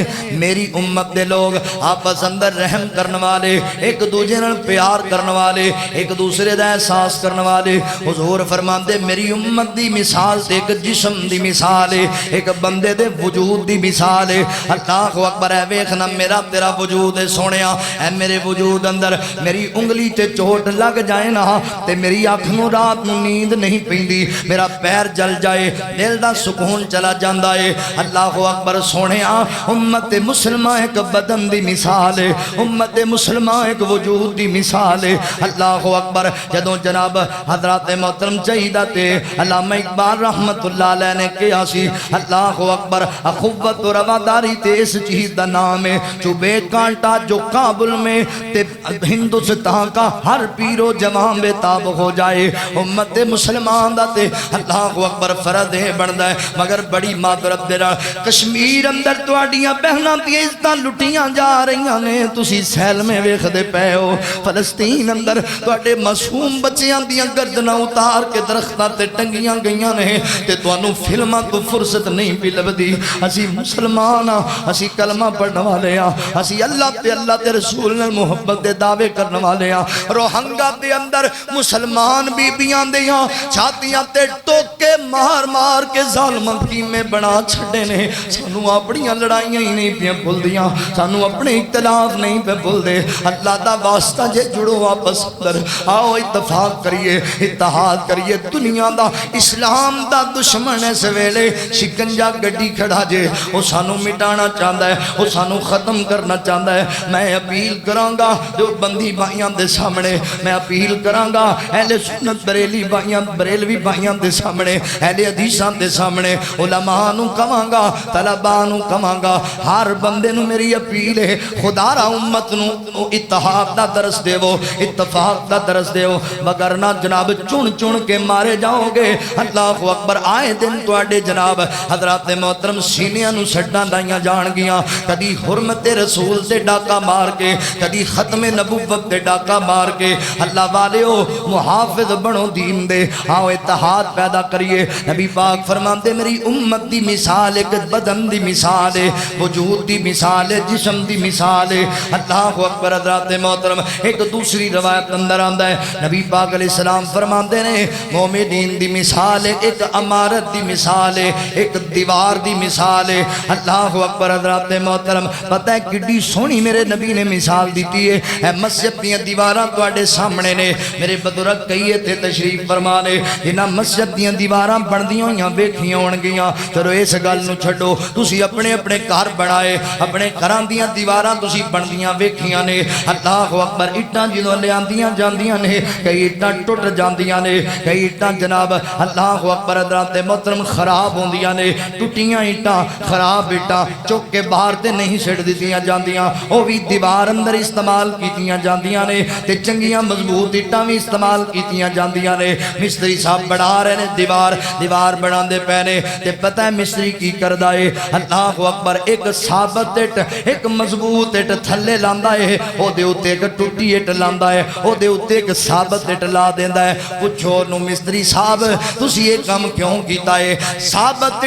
میری امت دے لوگ آپس اندر رحم کرن والے، ایک دوسرے نال پیار کرن والے، ایک دوسرے دا احساس کرن والے۔ حضور فرماندے میری امت دی مثال تے ایک جسم دی مثال ہے، ایک بندے دے وجود دی مثال ہے۔ اللہ اکبر، اے ویکھنا میرا تیرا وجود ہے سونیا، اے میرے وجود اندر میری انگلی تے چوٹ لگ جائے نا تے میری آنکھ نو رات نو نیند نہیں پیندی، میرا پیر جل جائے، دل دا سکون چلا جاندا ہے۔ اللہ اکبر سونیا، امت مسلمہ ایک بدن دی مثال ہے، امت مسلمہ ایک وجود دی مثال ہے۔ اللہ اکبر، جدوں جناب حضرات محترم شہیدہ تے علامہ اقبال رحمت اللہ علیہ نے کہا سی اللہ اکبر اخوت و رواداری تے اس چیز دا نام ہے جو بے کانٹا جو کابل میں تے ہندوستان کا ہر پیرو جوان بے تاب ہو جائے امت مسلمان دا تے اللہ اکبر فرد ہے بڑھدا ہے مگر بڑی معذرت دے رہا کشمیر اندر تواڈیاں بہناں دی عزتاں لٹیاں جا رہیاں نے تسی سیل میں ویکھدے پئے ہو فلسطین اندر تواڈے معصوم بچیاں دیاں گردناں اتار کے درختاں تے ٹنگیاں گئیاں نے تے تانوں فلماں تو فرصت نہیں پی لبدی اسی مسلمان ہاں اسی کلمہ پڑھنے والے ہاں اسی اللہ تے رسول نے محبت دے دعوے کرنے والے ہاں روہنگا دے اندر مسلمان بیبیاں دیاں چھاتیاں تے ٹوکے مار مار کے ظالم کیمے بنا چھڑے نے سانو اپنی لڑائیاں ہی نہیں پیاں بھول دیاں سانو اپنے اختلاف نہیں پہ بھول دے اللہ دا واسطہ جے جڑو واپس اندر آؤ اتفاق کریے اتحاد کریے دنیا دا اسلام دا دشمن ہے سویلے شکنجا گڈی کھڑا جے وہ سانو مٹانا چاہتا ہے وہ سانو ختم کرنا چاہتا ہے میں اپیل کراں گا جو بندی بھائیاں دے سامنے میں اپیل کراں گا اہل سنت بریلی بھائیاں بریلوی بھائیاں دے سامنے اہل حدیثاں دے سامنے علماء نو کہاں گا طلباء نو کہاں گا ہر بندے نو میری اپیل ہے خدا را امت نو اتحاد دا درس دے وہ اتفاق دا درس دے وہ وگرنہ جناب چن چن کے مارے جاؤ گے اللہ اکبر آئے دن تواڈے جناب حضرات محترم سینیاں نو سڈاں لائیاں جان گیاں کدی حرمت رسول تے ڈاکا مار کے کدی ختم نبوت تے ڈاکا مار کے اللہ والیو محافظ بنو دین دے آؤ اتحاد پیدا کریے نبی پاک فرماندے میری امت دی مثال ایک بدن دی مثال ہے وجود دی مثال ہے جسم دی مثال ہے اللہ اکبر حضرات محترم ایک دوسری روایت اندر آندا ہے نبی پاک علیہ السلام فرماندے نے مومنین دی مثال ہے ایک عمارت دی مثال ہے ایک دیوار دی مثال ہے اللہ اکبر حضرات محترم پتہ ہے کڈی سونی میرے نبی نے مثال دیتی ہے اے مسجد دیاں دیواراں تواڈے سامنے نے میرے بزرگ کہیے تھے تشریف فرما نے انہاں مسجد دیاں دیواراں بندیاں ہویاں ویکھیاں ہون گیاں چلو اس گل نو چھڈو تسی اپنے اپنے گھر بنائے اپنے گھراں دیاں دیواراں تسی بندیاں ویکھیاں نے اللہ اکبر اٹاں جدوں لیاندیاں جاندیاں نے کئی اٹاں ٹوٹ جاندیاں نے کئی اٹاں جناب اللہ اکبر حضرات محترم خراب ہوندیاں نے ٹوٹیاں اٹاں خراب اٹاں چک کے باہر تے نہیں سٹ دتیاں جاندیاں او بھی دیوار اندر استعمال کیتیاں جاندیاں نے تے چنگیاں مضبوط اٹاں بھی استعمال کیتیاں جاندیاں نے مستری صاحب بنا رہے نے دیوار بناندے پے نے تے پتہ ہے مستری کی کردا ہے اللہ اکبر ایک ثابت اٹ ایک مضبوط اٹ تھلے لاندا ہے او دے اوتے ایک ٹوٹی اٹ لاندا ہے او دے اوتے ایک ثابت اٹ لا دیندا ہے پوچھو نو مستری صاحب تسی یہ کام کیوں کیتا ہے ثابت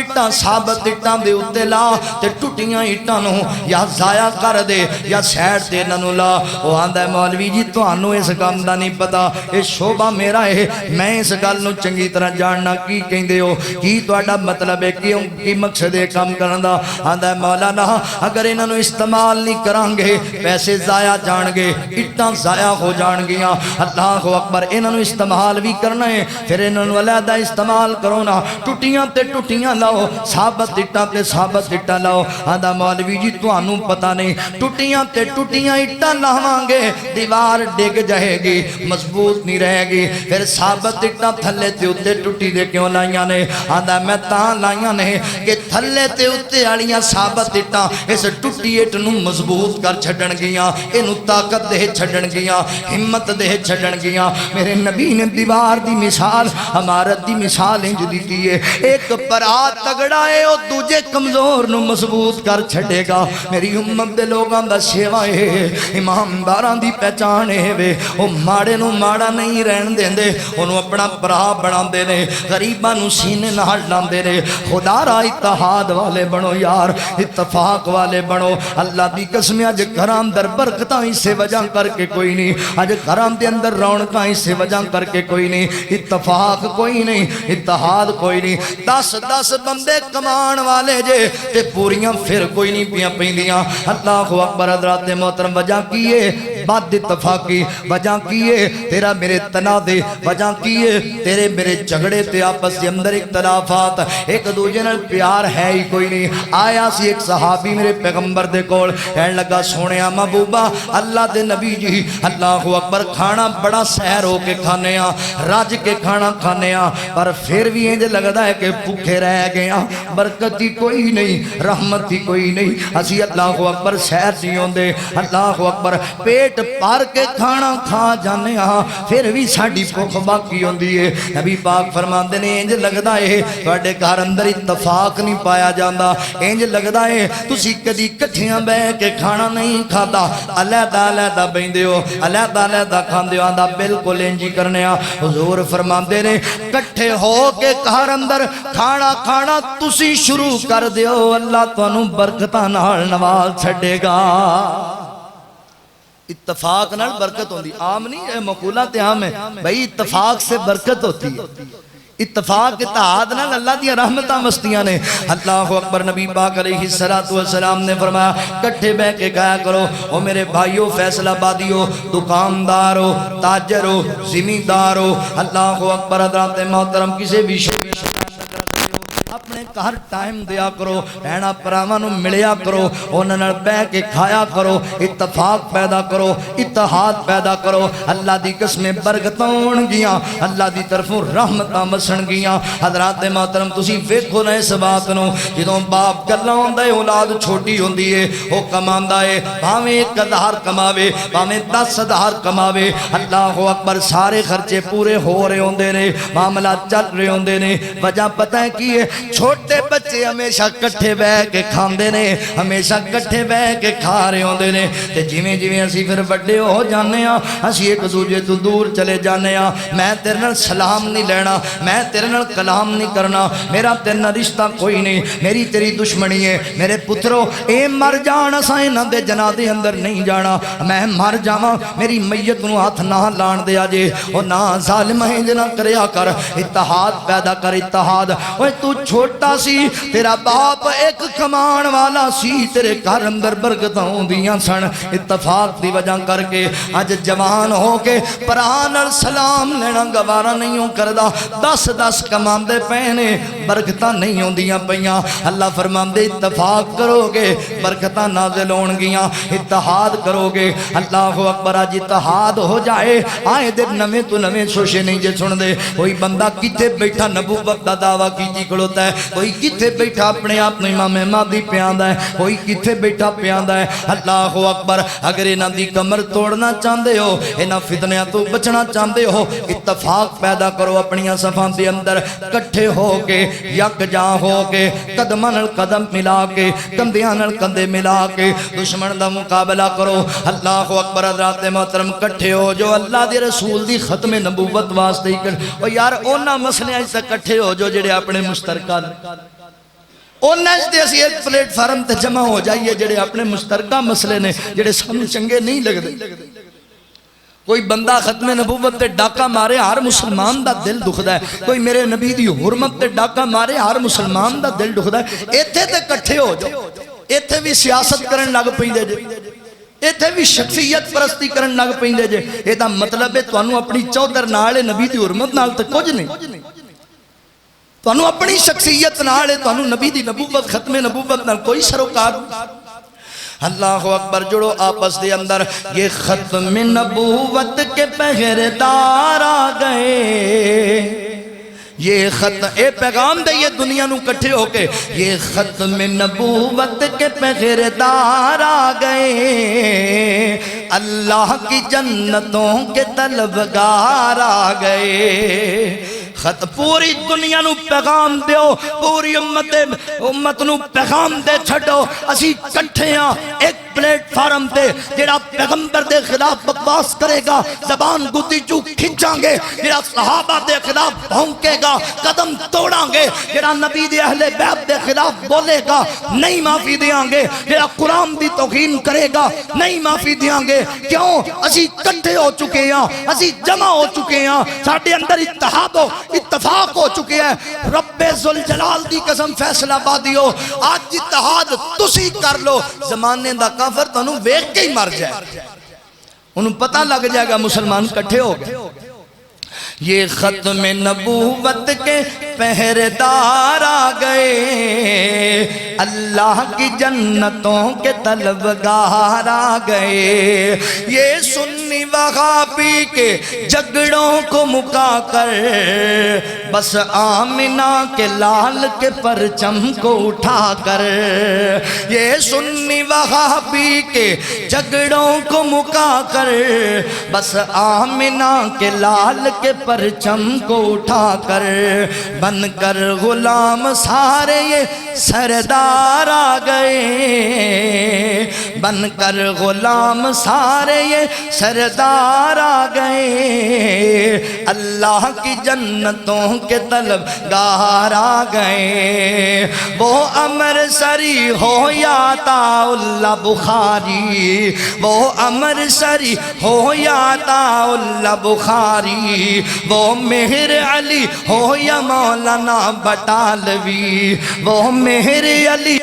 اٹاں دے اوتے لا تے ٹوٹیاں اٹاں نو یا ضائع کر دے یا سائڈ تے ننو لا او آندا ہے مولوی جی تانوں اس کام دا نہیں پتا اے شعبہ میرا ہے میں اس گل نو چنگی طرح جاننا کی کہندے ہو کی تہاڈا مطلب ہے کیوں کی مقصد ہے کام کرن دا آندا ہے مولانا اگر انہاں نو استعمال نہیں کران گے پیسے ضائع جان گے اٹاں ضائع ہو جان گیاں اللہ اکبر انہاں نو استعمال بھی کرنا ہے پھر انہاں نو علیحدہ استعمال کرو نا ٹوٹیاں تے ٹوٹیاں لاؤ ثابت اٹاں تے ثابت اٹاں لاؤ آندا مولوی جی تانوں پتہ نہیں ٹوٹیاں تے ٹوٹیاں اٹاں لاواں گے دیوار ڈگ جائے گی مضبوط نہیں رہے گی پھر ثابت اٹاں تھلے تے اوتے ٹوٹی دے کیوں لائیاں نے آندا میں تاں لائیاں نے کہ تھلے تے اوتے والیاں ثابت اٹاں اس ٹوٹی اٹ نو مضبوط کر چھڈن گیاں اینو طاقت دے چھڈن گیاں ہمت دے چھڈن گیاں میرے نبی نے دیوار دی مثال عمارت دی مثال انج دتی ہے ایک پرا تگڑا ہے او دوجے کمزور نو مضبوط کر چھڈے گا میری امت دے لوگاں دا سیوا ہے ایمانداراں دی پہچان ہے وے او ماڑے نو ماڑا نہیں رہن دیندے اونوں اپنا پرا بناندے نے غریباں نو سینے نال لاندے نے خدا را اتحاد والے بنو یار اتفاق والے بنو اللہ دی قسم اج گھراں اندر برکتاں اس سے وجہ کر کے کوئی نہیں اج گھراں دے اندر رونقاں اس سے وجہ کر کے کوئی نہیں اتفاق کوئی نہیں اتحاد کوئی نہیں 10 بندے کمان والے جے تے پوریاں پھر کوئی نہیں پیاں پیندیاں اللہ اکبر حضرات محترم وجہ کیے بد اتفاقی وجہ کیے تیرا میرے تنازع وجہ کیے تیرے میرے جھگڑے تے آپس کے اندر اختلافات ایک دوجے نال پیار ہے ہی کوئی نہیں آیا سی ایک صحابی میرے پیغمبر دے کول کہن لگا سونیا محبوبہ اللہ دے نبی جی اللہ اکبر کھانا بڑا سحر ہو کے کھانے رج کے کھانا کھانے پر پھر بھی انج لگدا ہے کہ بھوکے رہ گئے برکت ہی کوئی نہیں رحمت ہی کوئی نہیں اسی اللہ اکبر سحر نہیں ہوندے اللہ اکبر پیٹ بھر کے کھانا کھا جانے پھر بھی ساڈی بھوک باقی ہوندی ہے نبی پاک فرماندے نے انج لگدا ہے تواڈے گھر اندر اتفاق نہیں پایا جاندا انج لگدا ہے تسی کدی کٹھیاں بیٹھ کے کھانا نہیں کھادا علیحدہ علیحدہ بیندے ہو علیحدہ علیحدہ کھاندے ہو آندا بالکل انج ہی کرنے حضور فرماندے نے کٹھے ہو کے گھر اندر کھانا کھانا تسی شروع کر دیو اللہ تانوں برکتاں نال نواز چھڈے گا اتفاق نال برکت ہوندی عام نہیں ہے مقولہ تے عام ہے بھئی اتفاق سے برکت ہوتی ہے اتفاق اتحاد نال اللہ دی رحمتاں مستیاں نے اللہ اکبر نبی پاک علیہ السلام نے فرمایا کٹھے بیٹھ کے کھایا کرو او میرے بھائیو فیصل آبادیو دکاندارو تاجرو زمیندارو اللہ اکبر حضرات محترم کسی بھی اپنے گھر ٹائم دیا کرو رہنا پراوانوں ملیا کرو انہاں نال بیٹھ کے کھایا کرو اتفاق پیدا کرو اتحاد پیدا کرو اللہ دی قسمیں برکتاں ہون گیاں اللہ دی طرفوں رحمتاں مسن گیاں حضرات محترم تسی ویکھو نہ اس بات نو جدوں باپ گلاں ہوندا ہے اولاد چھوٹی ہوندی ہے او کماندا ہے بھاویں 1000 کماوے بھاویں 10,000 کماوے اللہ اکبر سارے خرچے پورے ہو رہے ہوندے نے معاملہ چل رہے ہوندے نے وجہ پتہ ہے کی ہے چھوٹے بچے ہمیشہ کٹھے بیٹھ کے کھاندے نے ہمیشہ کٹھے بیٹھ کے کھا رہے ہوندے نے تے جویں جویں اسی پھر بڑے ہو جانے اسی ایک دوجے تو دور چلے جانے میں تیرے نال سلام نہیں لینا میں تیرے نال کلام نہیں کرنا میرا تیرے نال رشتہ کوئی نہیں میری تیری دشمنی ہے میرے پترو اے مر جان اساں انہاں دے جنازے اندر نہیں جانا میں مر جاواں میری میت نو ہاتھ نہ لان دیا جے او نہ ظالم انج نہ کریا کر اتحاد پیدا کر اتحاد اوے تو چھوٹا سی تیرا باپ ایک کمان والا سی تیرے گھر اندر برکتاں ہوندیاں سن اتفاق دی وجہ کر کے اج جوان ہو کے پران اور سلام لینا گوارا نہیں ہوں کردا 10 کماندے پہنے برکتاں نہیں ہوندیاں پیاں اللہ فرماندے اتفاق کرو گے برکتاں نازل ہون گیاں اتحاد کرو گے اللہ اکبر اج اتحاد ہو جائے آئے دن نویں تو نویں سوشے نہیں جے سن دے کوئی بندہ کتے بیٹھا نبوت دا دعویٰ کیتی کھڑوتا ہے کوئی کتے بیٹھا اپنے آپ نے امام مہدی پیاندا ہے کوئی کتے بیٹھا پیاندا ہے اللہ اکبر اگر انہاں دی کمر توڑنا چاہندے ہو انہاں فتنیاں تو بچنا چاہندے ہو اتفاق پیدا کرو اپنی صفاں دے اندر کٹھے ہو کے یکجا ہو کے قدماں نال قدم ملا کے کندھیاں نال کندھے ملا کے دشمن دا مقابلہ کرو اللہ اکبر حضرات محترم کٹھے ہو جو اللہ دے رسول دی ختم نبوت واسطے کر او یار انہاں مسئلے اس کٹھے ہو جو جڑے اپنے مشترکہ انہاں دے اسی ایک پلیٹ فارم تے جمع ہو جائیے جڑے اپنے مشترکہ مسئلے نے جڑے سامنے چنگے نہیں لگدے کوئی بندہ ختم نبوت تے ڈاکہ مارے ہر مسلمان دا دل دکھدا ہے کوئی میرے نبی دی حرمت تے ڈاکہ مارے ہر مسلمان دا دل دکھدا ہے ایتھے تے کٹھے ہو جاؤ ایتھے بھی سیاست کرن لگ پیندے جے ایتھے بھی شخصیت پرستی کرن لگ پیندے جے اے دا مطلب ہے تانوں اپنی چودر نال نبی دی حرمت نال تے کچھ نہیں تانوں اپنی شخصیت نال ہے تانوں نبی دی نبوت ختم نبوت نال کوئی سروکار اللہ اکبر جڑو آپس دے اندر یہ ختم نبوت کے پہردار آ گئے یہ ختم اے پیغام دے یہ دنیا نو کٹھے ہو کے یہ ختم نبوت کے پہردار آ گئے اللہ کی جنتوں کے طلبگار آ گئے پوری دنیا نو پیغام دیو پوری امت نو پیغام دے چھڑو اسی کٹھے ہاں ایک پلیٹ فارم تے جڑا پیغمبر دے خلاف بکواس کرے گا زبان گتی چو کھنچاں گے جڑا صحابہ دے خلاف بھونکے گا قدم توڑاں گے جڑا نبی دے اہل بیت دے خلاف بولے گا نہیں معافی دیاں گے جڑا قرآن دی توہین کرے گا نہیں معافی دیاں گے کیوں اسی کٹھے ہو چکے ہیں اسی جمع ہو چکے ہیں ساڈے اندر اتحاد ہو اتفاق ہو چکے ہیں رب ذوالجلال دی قسم فیصلہ بادیو آج اتحاد تسی کر لو زمانے دا کافر تنو ویکھ کے ہی مر جائے انہوں پتہ لگ جائے گا مسلمان کٹھے ہو گئے۔ یہ ختم نبوت کے پہرےدار آ گئے، اللہ کی جنتوں کے طلبگار آ گئے، یہ سنی وہابی کے جھگڑوں کو مکا کر بس آمنہ کے لال کے پرچم کو اٹھا کر، یہ سنی وہابی کے جھگڑوں کو مکا کر بس آمنہ کے لال کے پرچم کو اٹھا کر بن کر غلام سارے یہ سردار آ گئے، بن کر غلام سارے یہ سردار آ گئے، اللہ کی جنتوں کے طلبگار آ گئے، وہ امر سری ہو یا عطا اللہ بخاری، وہ امر سری ہو یا عطا اللہ بخاری، وہ مہر علی ہو یا مولانا بٹالوی، وہ مہر علی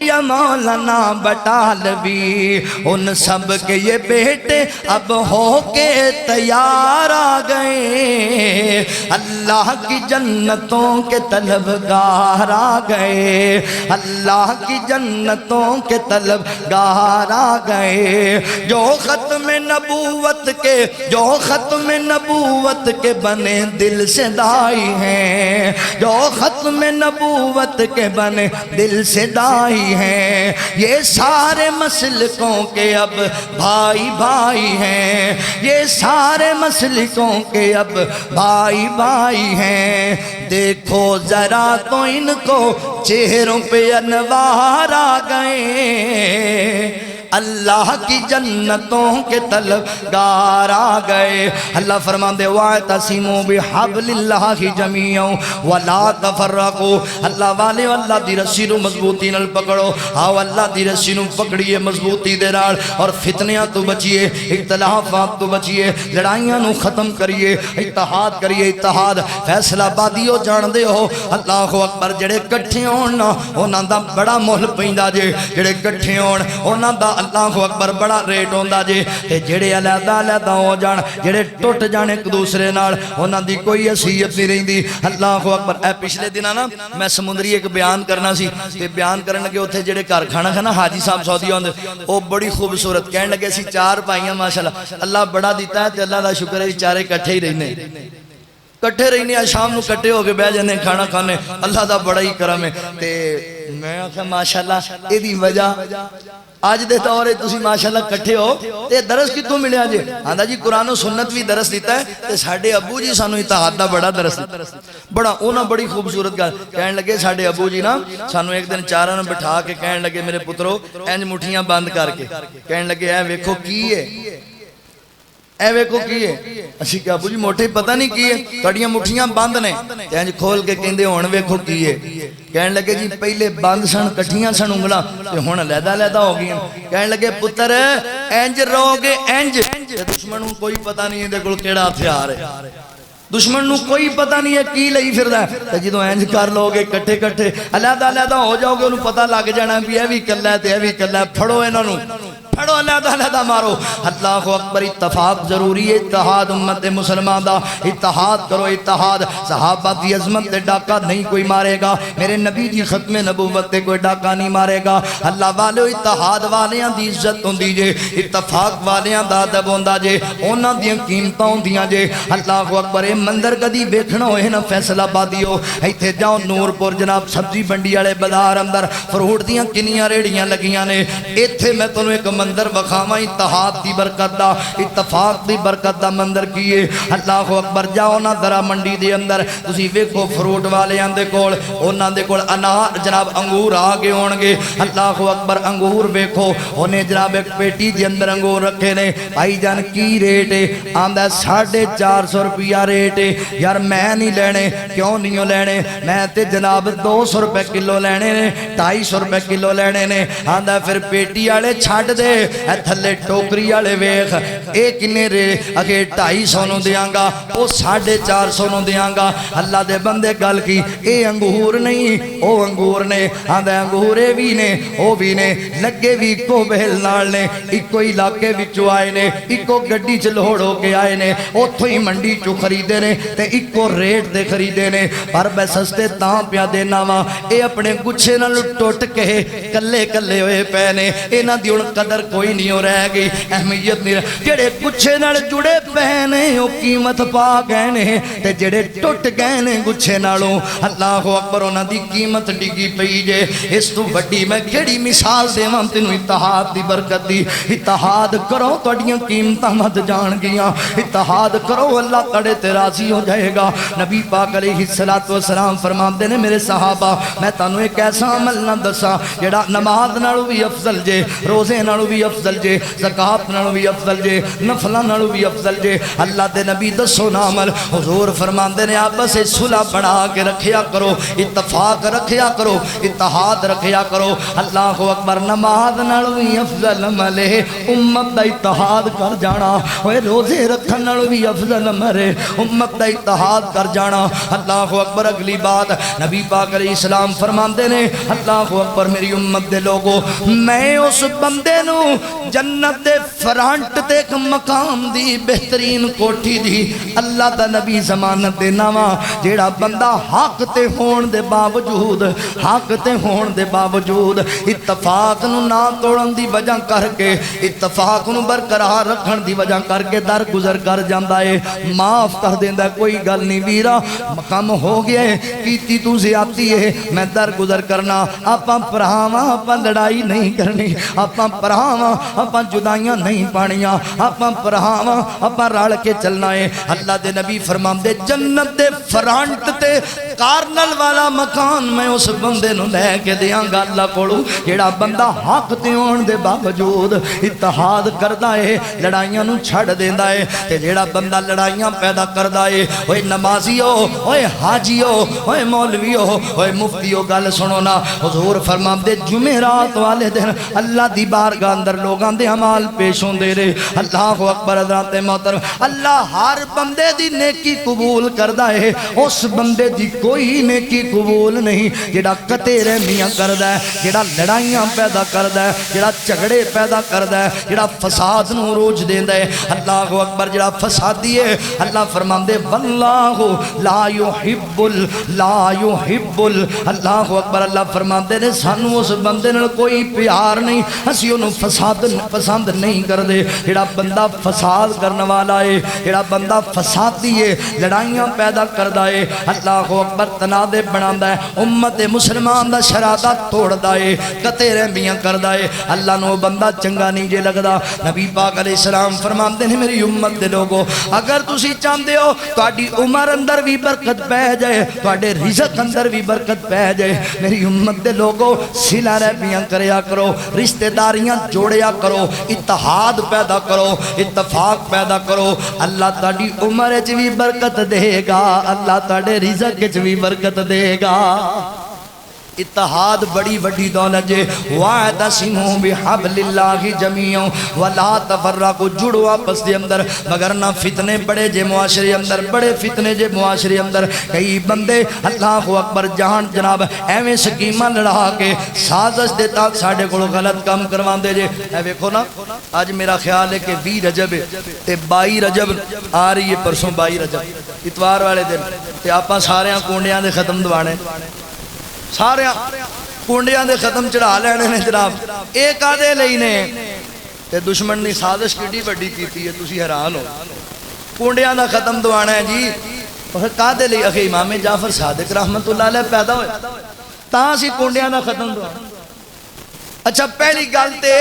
یا مولانا بٹالوی، ان سب کے یہ بیٹے اب ہو کے تیار آ گئے، اللہ کی جنتوں کے طلبگار آ گئے، اللہ کی جنتوں کے طلبگار آ گئے، جو ختم نبوت کے جو ختم نبوت کے بنے دل سے دائی ہیں، جو ختم نبوت کے بنے دل سے دائی ہیں، یہ سارے مسلکوں کے اب بھائی بھائی ہیں، یہ سارے مسلکوں کے اب بھائی بھائی ہیں، دیکھو ذرا تو ان کو چہروں پہ انوار آ گئے، اللہ کی جنتوں کے طلبگار آ گئے۔ اللہ فرماندے وَاعْتَصِمُوا بِحَبْلِ اللَّهِ جَمِيعًا وَلَا تَفَرَّقُوا، اللہ والے اللہ دی رسی نو مضبوطی نال پکڑو، آؤ اللہ دی رسی نو پکڑیے مضبوطی دے نال، اور فتنیاں تو بچیے، اختلافات تو بچیے، لڑائیاں نو ختم کریے، اتحاد کریے، اتحاد فیصلہ بادیو جان دے ہو، اللہ اکبر، جڑے کٹھے ہون نا انہاں دا بڑا مول پیندا جے، جڑے کٹھے ہون انہاں دا اللہ اکبر بڑا ریٹ ہوندا جے، تے جڑے علیحدہ علیحدہ ہو جان، جڑے ٹوٹ جان ایک دوسرے نال، انہاں دی کوئی حیثیت نہیں رہندی، اللہ اکبر۔ اے پچھلے دناں نا میں سمندری ایک بیان کرنا سی، تے بیان کرن لگے اوتھے جڑے گھر کھانا کھانا حاجی صاحب سعودی ہوندے، او بڑی خوبصورت کہن لگے سی چار پائیاں ماشاءاللہ اللہ بڑا دیتا ہے تے اللہ دا شکر ہے چارے کٹھے ہی رہنے، کٹھے رہنے شام نو کٹھے ہو کے بہ جانے کھانا کھانے، اللہ دا بڑا ہی کرم ہے۔ تے میں آکھا ماشاءاللہ اے دی وجہ آج دے دور ہے تسی ماشاءاللہ کٹھے ہو تے درس کتوں ملیا جے؟ آندا جی قرآن و سنت بھی درس دیتا ہے تے ساڈے ابو جی سانو اتحاد دا بڑا درس دیتا، بڑا اونا بڑی خوبصورت گل کہن لگے ساڈے ابو جی نا سانو ایک دن چاراں نوں بٹھا کے کہن لگے میرے پترو انج مٹھیاں بند کر کے کہن لگے اے ویکھو کی ہے، اے ویکھو کی ہے، اسی کہ ابو جی موٹے پتہ نہیں کی ہے، تڑیاں مٹھیاں بند نے، انج کھول کے کہندے ہن ویکھو کی ہے، کہن لگے جی پہلے بند سن کٹھیاں سن انگلاں تے ہن علیحدہ علیحدہ ہو گئیں، کہن لگے پتر انج رو گے انج، دشمن نوں کوئی پتہ نہیں دے کول کیڑا ہتھیار ہے، دشمن نوں کوئی پتہ نہیں ہے کی لئی پھردا ہے، تے جدوں انج کر لو گے کٹھے کٹھے علیحدہ علیحدہ ہو جاؤ گے انہوں پتہ لگ جانا بھی اے وی کلا ہے تے اے وی کلا ہے، پھڑو انہاں نوں پھڑو علیحدہ علیحدہ مارو۔ اللہ اکبر، اتفاق ضروری ہے، اتحاد امت مسلمان دا، اتحاد کرو اتحاد، صحابہ دی عظمت تے ڈاکہ نہیں کوئی مارے گا، میرے نبی جی ختم نبوت تے کوئی ڈاکہ نہیں مارے گا، اللہ والے اتحاد والیاں دی عزت ہوندی جے، اتفاق والیاں دا ادب ہوندا جے، انہاں دیاں قیمتاں ہوندیاں جے۔ اللہ اکبر، اے منظر کدی ویکھنا ہوئے نا فیصلہ آبادیو، ایتھے جاؤ نور پور جناب سبزی منڈی والے بازار اندر فروٹ دیاں کنیاں ریڑیاں لگیاں نے، ایتھے میں تانوں ایک منظر بخاواں اتحاد دی برکت دا، اتفاق دی برکت دا منظر کیے۔ اللہ اکبر، جاؤ نا ذرا منڈی دے اندر تسی ویکھو فروٹ والیاں دے کول، انہاں دے کول انار جناب انگور آ گئے ہون گے، اللہ اکبر، انگور ویکھو انہیں جناب ایک پیٹی دے اندر انگور رکھے نے، بھائی جان کی ریٹ ہے؟ آندا 450 روپیہ ریٹ ہے، یار میں نہیں لینے، کیوں نہیں لینے؟ میں تے جناب 200 روپے کلو لینے نے، 250 روپے کلو لینے نے، آندا پھر پیٹی والے چھڈ دے دے اے تھلے ٹوکری والے ویکھ اے کنے رے اگے 250 نو دیاں گا او 450 نو دیاں گا اللہ دے بندے گل کی اے انگور نہیں او انگور نے آندا انگور اے وی نے او وی نے لگے وی کو بہل نال نے اکو علاقے وچوں آئے نے اکو گڈی چ لوڑ ہو کے آئے نے اوتھوں ہی منڈی چوں خریدے نے تے اکو ریٹ تے خریدے نے پر میں سستے تاں پیا دینا وا اے اپنے گچھے نال ٹوٹ کے کلے کلے ہوئے پے نے انہاں دی ہن قدر کوئی نہیں ہو رہ گئی اہمیت نہیں جڑے گچھے نال جڑے پے نے او قیمت پا گئے نے تے جڑے ٹوٹ گئے نے گچھے نالوں اللہ اکبر انہاں دی قیمت ڈگی پئی جے اس تو بڑی میں کیڑی مثال دیواں تینوں اتحاد دی برکت دی اتحاد کرو تہاڈیاں قیمتاں ود جان گیاں اتحاد کرو اللہ تڑے تے راضی ہو جائے گا نبی پاک علیہ الصلوۃ والسلام فرماندے نے میرے صحابہ میں تانوں ایک ایسا عمل نہ دساں جڑا نماز نالوں بھی افضل جے روزے نالوں بھی افضل جے زکات نالوں بھی افضل جے نفلاں نالوں بھی افضل جے اللہ دے نبی دسو نا عمل حضور فرماندے نے آپس وچ صلح بنا کے رکھیا کرو اتفاق رکھیا کرو اتحاد رکھیا کرو اللہ اکبر نماز نالوں بھی افضل عمل ہے امت دا اتحاد کر جانا اوے روزے رکھن نالوں بھی افضل عمل ہے امت دا اتحاد کر جانا اللہ اکبر اگلی بات نبی پاک علیہ السلام فرماندے نے اللہ اکبر میری امت دے لوگو میں اس بندے نو جنت دے فرانٹ تے ایک مقام دی بہترین کوٹھی دی اللہ دا نبی ضمانت دینا وا جیڑا بندہ حق تے ہون دے باوجود حق تے ہون دے باوجود اتفاق نو نہ توڑن دی وجہ کر کے اتفاق نو برقرار رکھن دی وجہ کر کے در گزر کر جاندا ہے معاف کر دیندا کوئی گل نہیں ویرا کم ہو گیا ہے کیتی تو زیادتی ہے میں در گزر کرنا آپاں پراواں آپاں لڑائی نہیں کرنی آپاں پراواں آپاں جدائیاں نہیں پانیاں آپاں پراواں آپاں رل کے چلنا ہے اللہ دے نبی فرماندے جنت دے فرانٹ تے کارنل والا مکان میں اس بندے نو لے کے دیاں گا اللہ کولو جیڑا بندہ حق تے ہون دے باوجود اتحاد کردا ہے لڑائیاں نو چھڑ دیندا ہے تے جیڑا بندہ لڑائیاں پیدا کردا ہے اوے نمازیو اوے حاجیو اوے مولویو اوے مفتیو گل سنو نا حضور فرماندے جمعرات والے دن اللہ دی بارگاہ اندر لوگاں دے اعمال پیش ہوندے رہے اللہ اکبر حضرات محترم اللہ ہر بندے دی نیکی قبول کردا ہے اس بندے دی کوئی نیکی قبول نہیں جڑا قطع رحمیاں کردا ہے جڑا لڑائیاں پیدا کردا ہے جڑا جھگڑے پیدا کردا ہے جڑا فساد نو روج دیندا ہے اللہ اکبر جڑا فسادی ہے اللہ فرماندے واللہ لا يحب اللہ اکبر اللہ فرماندے نے سانو اس بندے نال کوئی پیار نہیں اسی انہوں فساد پسند نہیں کردے جڑا بندہ فساد کرنے والا ہے جڑا بندہ فسادی ہے لڑائیاں پیدا کردا ہے اللہ اکبر تنازع بناندا ہے امت مسلمان دا شرادہ توڑدا ہے قطع رحمیاں کردا ہے اللہ نو بندہ چنگا نہیں جے لگدا نبی پاک علیہ السلام فرماندے نے میری امت دے لوگو اگر تسی چاہندے ہو تہاڈی عمر اندر بھی برکت پہ جائے تہاڈے رزق اندر بھی برکت پہ جائے میری امت دے لوگو صلہ رحمیاں کریا کرو رشتہ داریاں جوڑیا کرو اتحاد پیدا کرو اتفاق پیدا کرو اللہ تہاڈی عمر وچ بھی برکت دے گا اللہ تہاڈے رزق وچ بھی برکت دے گا اتحاد بڑی بڑی دولت جے وَاعْتَصِمُوا بِحَبْلِ اللَّهِ جَمِيعًا وَلَا تَفَرَّقُوا جڑو آپس دے اندر مگر نہ فتنے بڑے جے معاشرے اندر بڑے فتنے جے معاشرے اندر کئی بندے اللہ اکبر جہان جناب ایویں سکیمہ لڑا کے سازش دیتا ساڑھے کو غلط کام کروان دے جے اے ویکھو نا آج میرا خیال ہے کہ 20 رجب تے 22 رجب آ رہی ہے پرسوں 22 رجب اتوار والے دن تے آپاں سارے کونڈیاں دے ختم دوانے سارے کونڈیاں دے ختم چڑھا لینے نے جناب ایک آدھے لینے تے دشمن نے سازش کیڑی بڑی کیتی ہے تسی حیران ہو کونڈیاں دا ختم دوانا ہے جی کادے لئی اخی امام جعفر صادق رحمت اللہ علیہ پیدا ہوئے تاں سی کونڈیاں دا ختم دوانا اچھا پہلی گل تے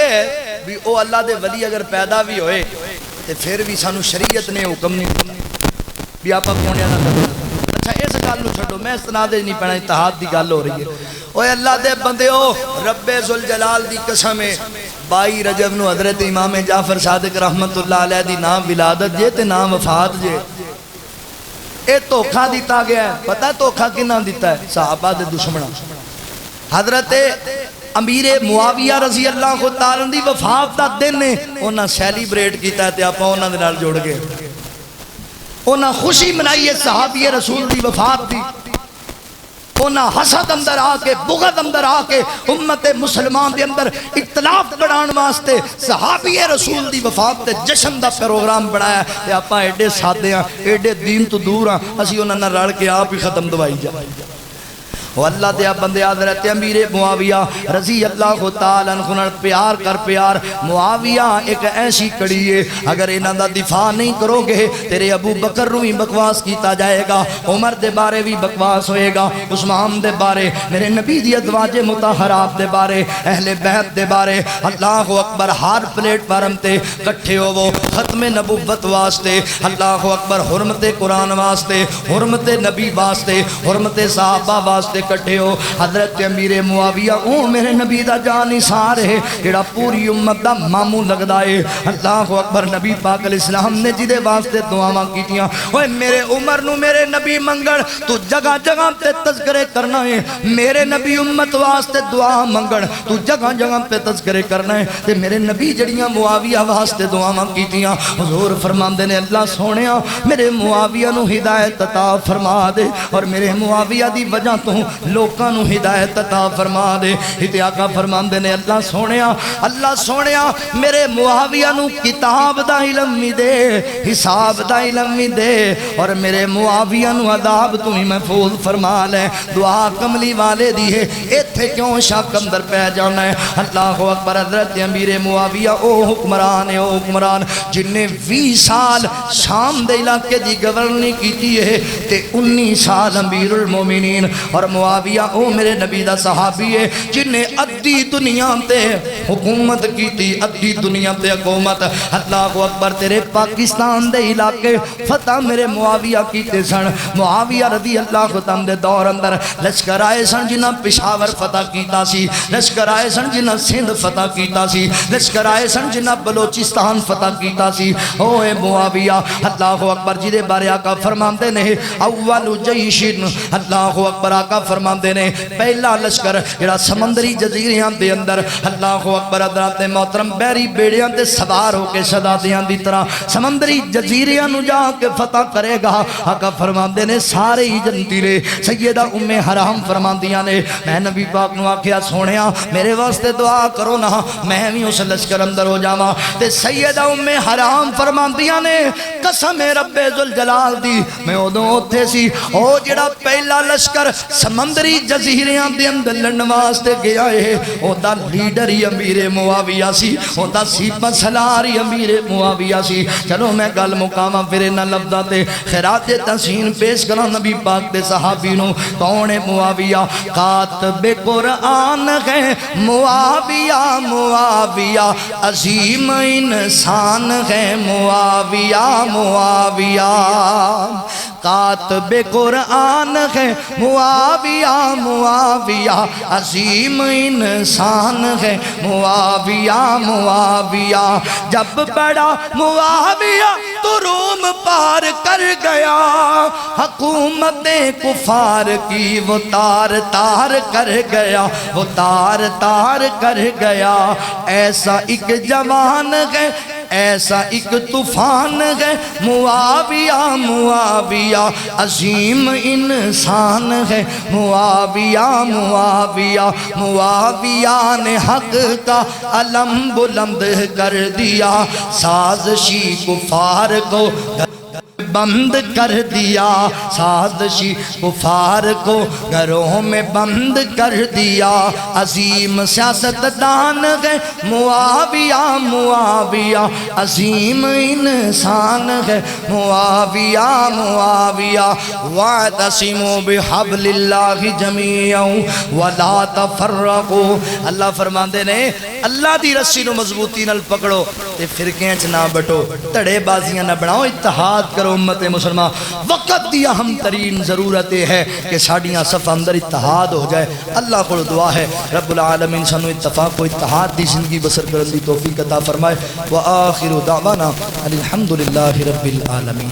بھی او اللہ دے ولی اگر پیدا بھی ہوئے تے پھر بھی سانو شریعت نے حکم نہیں بھی آپا کونڈیاں دا ختم اچھا اس گل نو چھڈو میں استناد نہیں پڑھنا اتحاد دی گل ہو رہی ہے اوے اللہ دے بندے او رب ذوالجلال دی قسم ہے 22 رجب نو حضرت امام جعفر صادق رحمت اللہ علیہ دی نام ولادت جے تے نام وفات جے اے دھوکھا دیتا گیا ہے پتہ دھوکھا کنا دیتا ہے صحابہ دے دشمناں حضرت امیر معاویہ رضی اللہ تعالیٰ دی وفات دا دن ہے انہاں سیلیبریٹ کیتا ہے تے آپاں انہاں دے نال جوڑ گئے انہاں خوشی منائی ہے صحابی رسول دی وفات دی انہاں حسد اندر آ کے بغض اندر آ کے امت مسلمان دے اندر اختلاف بڑھان واسطے صحابی رسول دی وفات تے جشن دا پروگرام بنایا تے آپاں ایڈے سادے ہاں ایڈے دین تو دور ہاں اسی انہاں نال رل کے آپ ہی ختم دوائی جائے وہ اللہ دیا بندے حضرت امیر معاویہ رضی اللہ تعالیٰ عنہ پیار کر پیار معاویہ ایک ایسی کڑی ہے اگر انہاں دا دفاع نہیں کرو گے تیرے ابو بکر رو ہی بکواس کیتا جائے گا عمر دے بارے بھی بکواس ہوئے گا عثمان دے بارے میرے نبی دی ازواج مطہرات دے بارے اہل بیت دے بارے اللہ اکبر ہر پلیٹ فارم تے کٹھے ہو وہ ختم نبوت واسطے اللہ اکبر حرمت قرآن واسطے حرمت نبی واسطے حرمت صحابہ واسطے کٹھے ہو حضرت امیر معاویہ او میرے نبی دا جان نثار ہے جڑا پوری امت دا ماموں لگدا ہے اللہ اکبر نبی پاک علیہ السلام نے جدے واسطے دعاواں کیتیاں اوے میرے عمر نو میرے نبی منگن تو جگہ جگہ تے تذکرے کرنا ہے میرے نبی امت واسطے دعا منگن تو جگہ جگہ تے تذکرے کرنا ہے تے میرے نبی جڑیاں معاویہ واسطے دعاواں کیتیاں حضور فرماندے نے اللہ سونیا میرے معاویہ نو ہدایت عطا فرما دے اور میرے معاویہ دی وجہ تو لوکاں نو ہدایت عطا فرما دے ہتے آقا فرماندے نے اللہ سونیا میرے معاویہ نو کتاب دا علم بھی دے حساب دا علم بھی دے اور میرے معاویہ نو عذاب تو ہی محفوظ فرما لے دعا کملی والے دی ہے ایتھے کیوں شک اندر پہ جانا ہے اللہ اکبر حضرت امیر معاویہ او حکمران جن نے 20 سال شام دے علاقے دی گورننگ کیتی ہے تے 19 سال امیر المومنین اور معاویہ او میرے نبی دا صحابی ہے جن نے ادھی دنیا تے حکومت کی تھی ادھی دنیا تے حکومت اللہ اکبر تیرے پاکستان دے علاقے فتح میرے معاویہ کیتے سن معاویہ رضی اللہ عنہ دے دور اندر لشکر آئے سن جنہ پشاور فتح کیتا سی لشکر آئے سن جنہ سندھ فتح کیتا سی لشکر آئے سن جنہ بلوچستان فتح کیتا سی اوے معاویہ اللہ اکبر جدے بارے آقا فرماندے نے اول جیشن اللہ اکبر آقا فرماندے نے پہلا لشکر جڑا سمندری جزیریاں دے اندر اللہ اکبر حضرات محترم بحری بیڑیاں تے سوار ہو کے شہزادیاں دی طرح سمندری جزیریاں نو جا کے فتح کرے گا آقا فرماندے نے سارے ہی جنتی نے سیدہ ام حرام فرماندیاں نے میں نبی پاک نو آکھیا سونیا میرے واسطے دعا کرو نا میں بھی اس لشکر اندر ہو جاواں تے سیدہ ام حرام فرماندیاں نے قسم رب ذوالجلال دی میں ادوں اوتھے سی او جڑا پہلا لشکر سمندری جزیریاں دے اندر لڑن واسطے گیا ہے او دا لیڈر ہی امیر معاویہ سی او دا سیپا سلار ہی امیر معاویہ سی چلو میں گل مقامہ پھر انہاں لفظاں تے خیرات تحسین پیش کرا نبی پاک دے صحابی نو کون ہے معاویہ کاتب قرآن ہے معاویہ عظیم انسان ہے معاویہ کاتب قرآن ہے معاویہ عظیم انسان ہے معاویہ جب بڑا معاویہ تو روم پار کر گیا حکومت کفار کی وہ تار کر گیا ایسا ایک جوان ہے ایسا ایک طوفان ہے معاویہ عظیم انسان ہے معاویہ نے حق کا علم بلند کر دیا سازشی کفار کو بند کر دیا سازشی کفار کو گھروں میں بند کر دیا عظیم سیاست دان ہے معاویہ عظیم انسان ہے معاویہ وَاعْتَصِمُوا بِحَبْلِ اللَّهِ جَمِيعًا وَلَا تَفَرَّقُوا اللہ فرماندے نے اللہ دی رسی نو مضبوطی نال پکڑو تے فرقیں چ نہ بٹو تڑے بازیاں نہ بناؤ اتحاد کرو امت مسلمان وقت دی اہم ترین ضرورت ہے کہ ساڑیاں صف اندر اتحاد ہو جائے اللہ کو دعا ہے رب العالمین سنو اتفاق و اتحاد دی زندگی بسر کرن دی توفیق عطا فرمائے وآخر دعوانا الحمدللہ رب العالمین